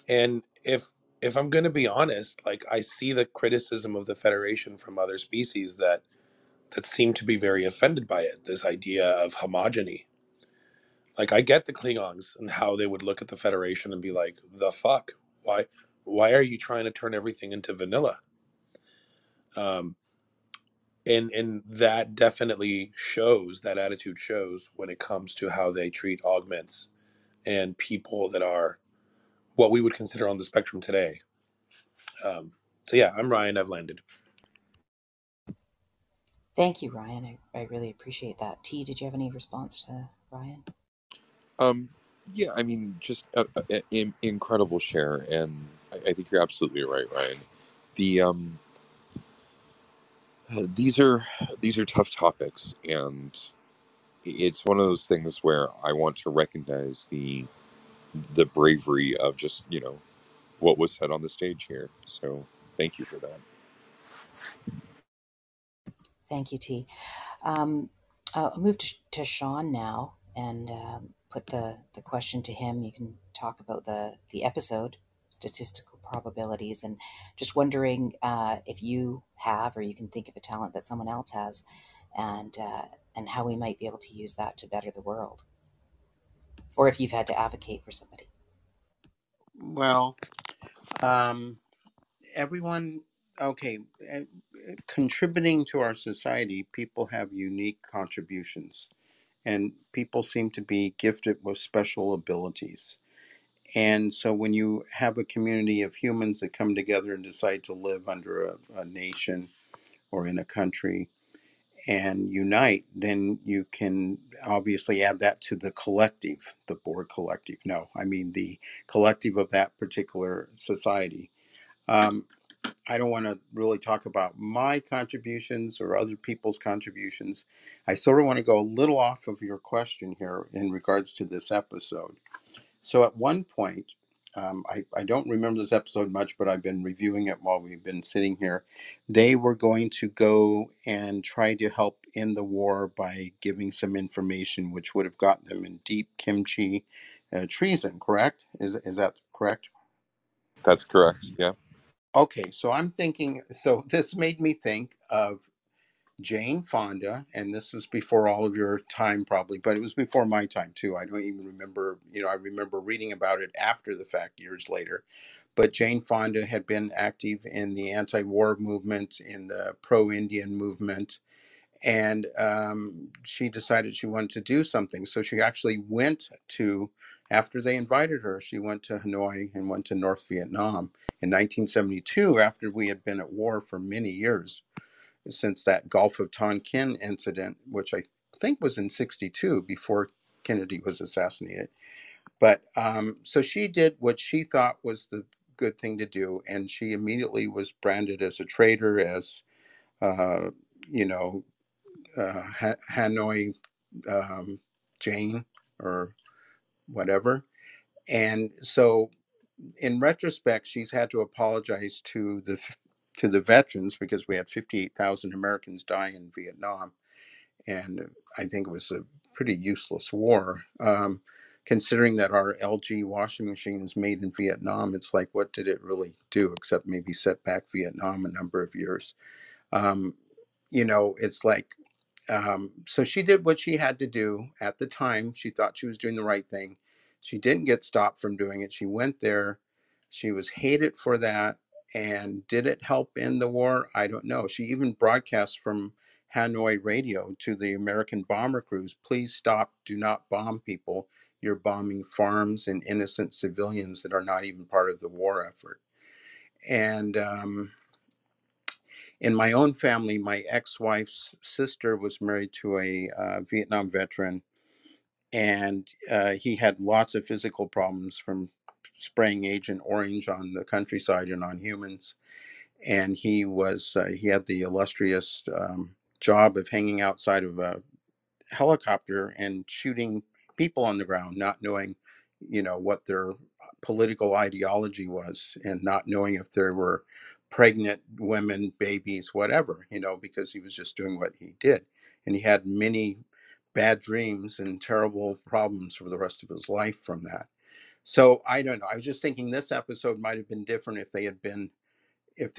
And if I'm going to be honest, like I see the criticism of the Federation from other species that seem to be very offended by it. This idea of homogeny. Like I get the Klingons and how they would look at the Federation and be like, "The fuck? Why are you trying to turn everything into vanilla?" Um, and that definitely shows, that attitude shows when it comes to how they treat augments and people that are what we would consider on the spectrum today. So yeah, I'm Ryan. I've landed. Thank you, Ryan. I really appreciate that. T, did you have any response to Ryan? Um, yeah, I mean, just incredible share, and I think you're absolutely right, Ryan. The these are tough topics, and it's one of those things where I want to recognize the bravery of just what was said on the stage here. So thank you for that. Thank you, T. I'll move to Sean now and put the question to him. You can talk about the episode, Statistical Probabilities, and just wondering if you have, or you can think of a talent that someone else has, and how we might be able to use that to better the world, or if you've had to advocate for somebody. Well, everyone, okay, contributing to our society, people have unique contributions, and people seem to be gifted with special abilities. And so when you have a community of humans that come together and decide to live under a nation or in a country and unite, then you can obviously add that to the collective, the board collective. No, I mean the collective of that particular society. Um, I don't want to really talk about my contributions or other people's contributions. I sort of want to go a little off of your question here in regards to this episode. So at one point, I don't remember this episode much, but I've been reviewing it while we've been sitting here. They were going to go and try to help in the war by giving some information, which would have got them in deep kimchi treason, correct? Is that correct? That's correct. Yeah. Okay, so I'm thinking, so this made me think of Jane Fonda, and this was before all of your time, probably, but it was before my time too. I don't even remember, I remember reading about it after the fact years later. But Jane Fonda had been active in the anti war movement, in the pro Indian movement, and she decided she wanted to do something. So she actually went to, after they invited her, she went to Hanoi and went to North Vietnam in 1972 after we had been at war for many years since that Gulf of Tonkin incident, which I think was in 62 before Kennedy was assassinated. But so she did what she thought was the good thing to do. And she immediately was branded as a traitor, as, uh, you know, Hanoi Jane or whatever. And so in retrospect, she's had to apologize to the veterans because we had 58,000 Americans die in Vietnam, and I think it was a pretty useless war. Considering that our LG washing machine is made in Vietnam, it's like, what did it really do except maybe set back Vietnam a number of years? Um, it's like, so she did what she had to do at the time. She thought she was doing the right thing. She didn't get stopped from doing it. She went there. She was hated for that. And did it help in the war? I don't know. She even broadcast from Hanoi radio to the American bomber crews, please stop, do not bomb people. You're bombing farms and innocent civilians that are not even part of the war effort. And in my own family, my ex-wife's sister was married to a Vietnam veteran, and he had lots of physical problems from spraying Agent Orange on the countryside and on humans. And he had the illustrious job of hanging outside of a helicopter and shooting people on the ground, not knowing, what their political ideology was, and not knowing if there were pregnant women, babies, whatever, because he was just doing what he did. And he had many bad dreams and terrible problems for the rest of his life from that. So I don't know. I was just thinking this episode might have been different if they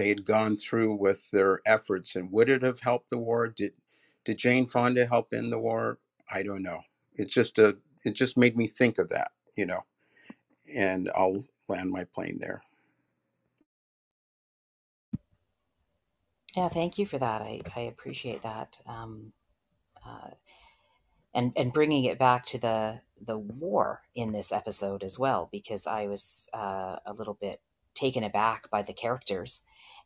had gone through with their efforts. And would it have helped the war? Did Jane Fonda help in the war? I don't know. It just made me think of that. And I'll land my plane there. Yeah, thank you for that. I appreciate that. Uh, and bringing it back to the war in this episode as well, because I was a little bit taken aback by the characters,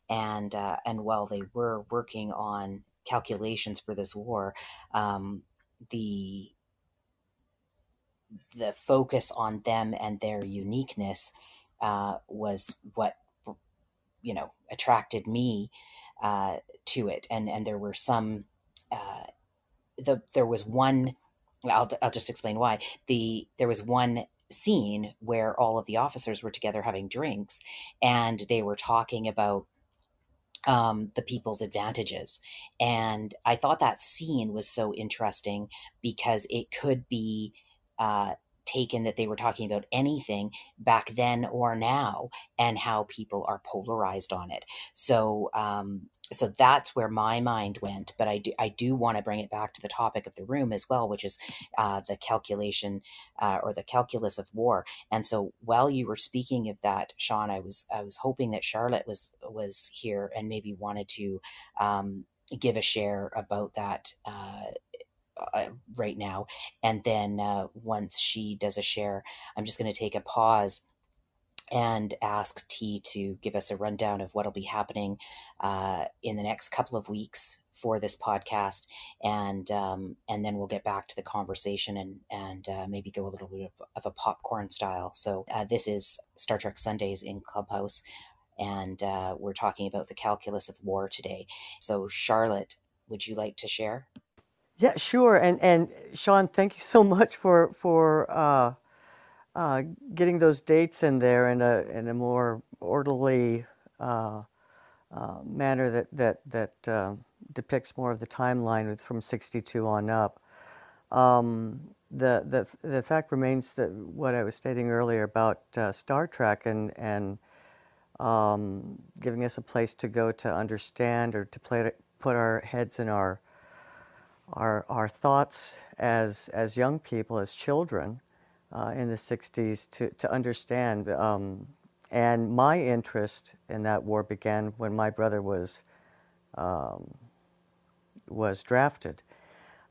and while they were working on calculations for this war, the the focus on them and their uniqueness was what attracted me to it, and there were some. There was one. I'll just explain why. There was one scene where all of the officers were together having drinks, and they were talking about the people's advantages. And I thought that scene was so interesting because it could be uh, taken that they were talking about anything back then or now, and how people are polarized on it. So that's where my mind went. But I do want to bring it back to the topic of the room as well, which is the calculation or the calculus of war. And so while you were speaking of that, Sean, I was hoping that Charlotte was here and maybe wanted to give a share about that right now. And then once she does a share, I'm just going to take a pause and ask T to give us a rundown of what'll be happening in the next couple of weeks for this podcast, and then we'll get back to the conversation and maybe go a little bit of a popcorn style. So this is Star Trek Sundays in Clubhouse, and we're talking about the calculus of war today. So Charlotte, would you like to share? Yeah, sure. And Sean, thank you so much for getting those dates in there in a more orderly manner that depicts more of the timeline from 62 on up. The fact remains that what I was stating earlier about Star Trek and giving us a place to go to understand or to put our heads in our thoughts as young people, as children in the 60s to understand. And my interest in that war began when my brother was drafted.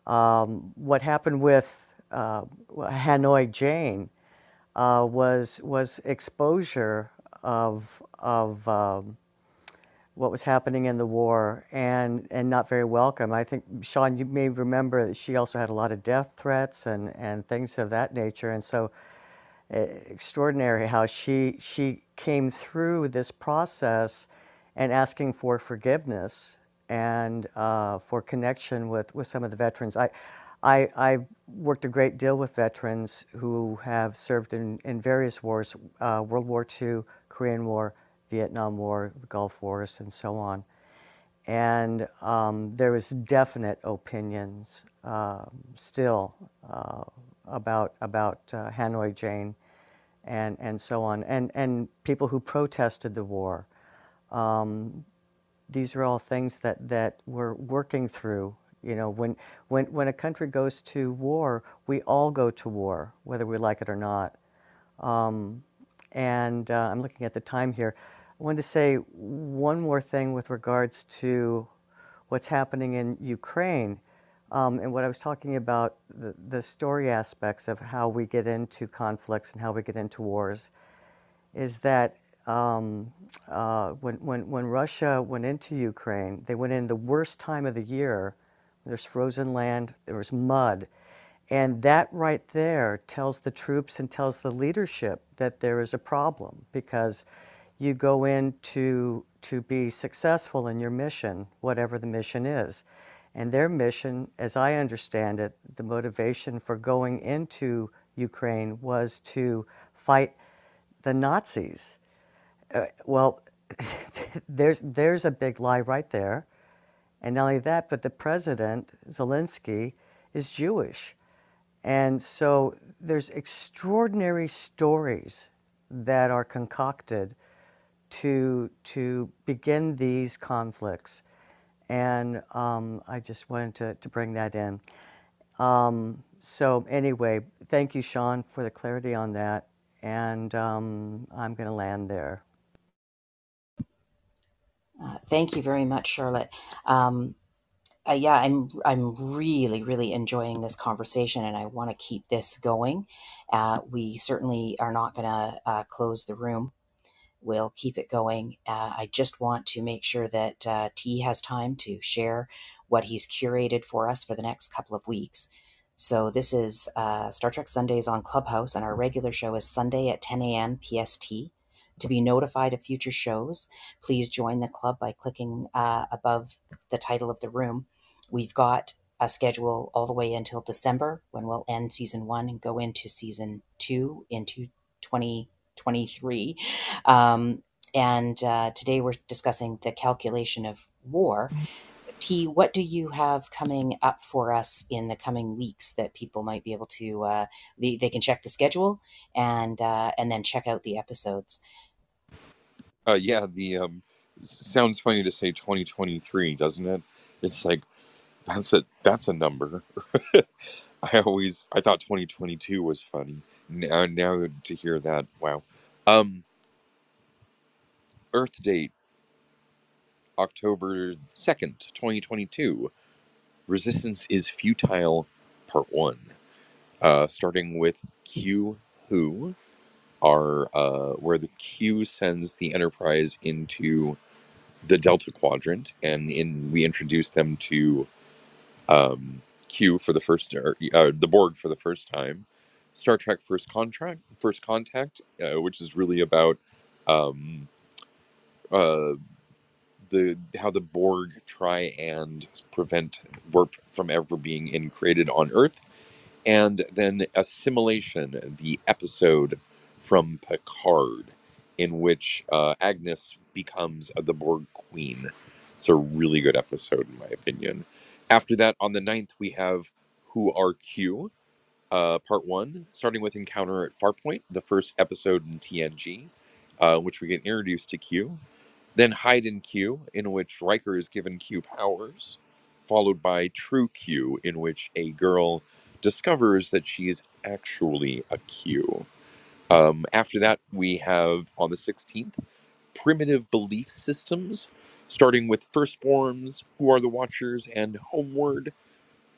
What happened with Hanoi Jane was exposure of what was happening in the war and not very welcome. I think, Sean, you may remember that she also had a lot of death threats and things of that nature. And so extraordinary how she came through this process and asking for forgiveness and for connection with some of the veterans. I worked a great deal with veterans who have served in various wars, World War II, Korean War, Vietnam War, the Gulf Wars, and so on. And there was definite opinions still about Hanoi Jane and so on, and people who protested the war. These are all things that we're working through. You know, when a country goes to war, we all go to war, whether we like it or not. And I'm looking at the time here. I wanted to say one more thing with regards to what's happening in Ukraine. And what I was talking about, the story aspects of how we get into conflicts and how we get into wars, is that when Russia went into Ukraine, they went in the worst time of the year. There's frozen land, there was mud. And that right there tells the troops and tells the leadership that there is a problem, because you go in to be successful in your mission, whatever the mission is. And their mission, as I understand it, the motivation for going into Ukraine was to fight the Nazis. Well, there's a big lie right there. And not only that, but the president, Zelensky, is Jewish. And so there's extraordinary stories that are concocted to begin these conflicts. And I just wanted to bring that in. So anyway, thank you, Sean, for the clarity on that. And I'm going to land there. Thank you very much, Charlotte. Yeah, I'm really enjoying this conversation, and I want to keep this going. We certainly are not going to close the room. We'll keep it going. I just want to make sure that T has time to share what he's curated for us for the next couple of weeks. So this is Star Trek Sundays on Clubhouse, and our regular show is Sunday at 10 a.m. PST. To be notified of future shows, please join the club by clicking above the title of the room. We've got a schedule all the way until December, when we'll end season 1 and go into season 2 into 2023. And today we're discussing the calculation of war. T, what do you have coming up for us in the coming weeks that people might be able to, they can check the schedule and then check out the episodes? Yeah, the sounds funny to say 2023, doesn't it? It's like that's a number. I thought 2022 was funny. Now to hear that, wow. Earth date October 2nd, 2022. Resistance is Futile, Part 1. Starting with Q Who. are where the Q sends the Enterprise into the Delta Quadrant, and we introduce them to Q for the first, or the Borg for the first time. Star Trek First Contact, which is really about um, uh, the how the Borg try and prevent warp from ever being created on Earth, and then Assimilation, the episode from Picard, in which Agnes becomes the Borg Queen. It's a really good episode, in my opinion. After that, on the 9th, we have Who Are Q, Part 1, starting with Encounter at Farpoint, the first episode in TNG, which we get introduced to Q. Then Hide in Q, in which Riker is given Q powers, followed by True Q, in which a girl discovers that she is actually a Q. After that, we have, on the 16th, Primitive Belief Systems, starting with Firstborns, Who Are the Watchers, and Homeward.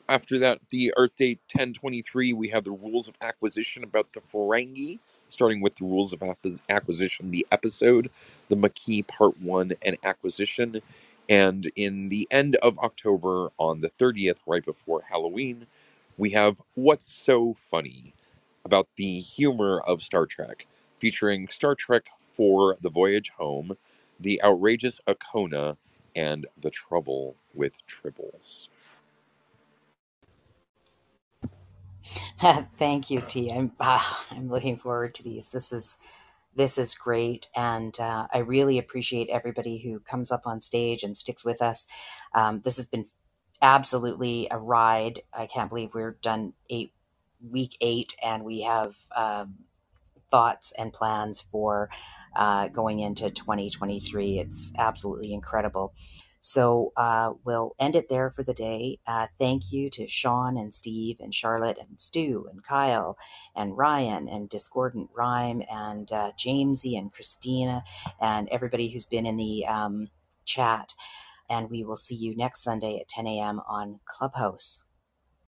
After that, the Earth date 1023, we have the rules of acquisition about the Ferengi, starting with the rules of acquisition, the episode, the Maquis Part 1, and acquisition. And in the end of October, on the 30th, right before Halloween, we have What's So Funny, about the humor of Star Trek, featuring Star Trek for The Voyage Home, The Outrageous Akona, and The Trouble with Tribbles. Thank you, T. I'm looking forward to these. This is great, and I really appreciate everybody who comes up on stage and sticks with us. This has been absolutely a ride. I can't believe we're done week 8, and we have thoughts and plans for going into 2023. It's absolutely incredible. So we'll end it there for the day. Thank you to Sean and Steve and Charlotte and Stu and Kyle and Ryan and Discordant Rhyme and Jamesy and Christina and everybody who's been in the chat. And we will see you next Sunday at 10 a.m. on Clubhouse.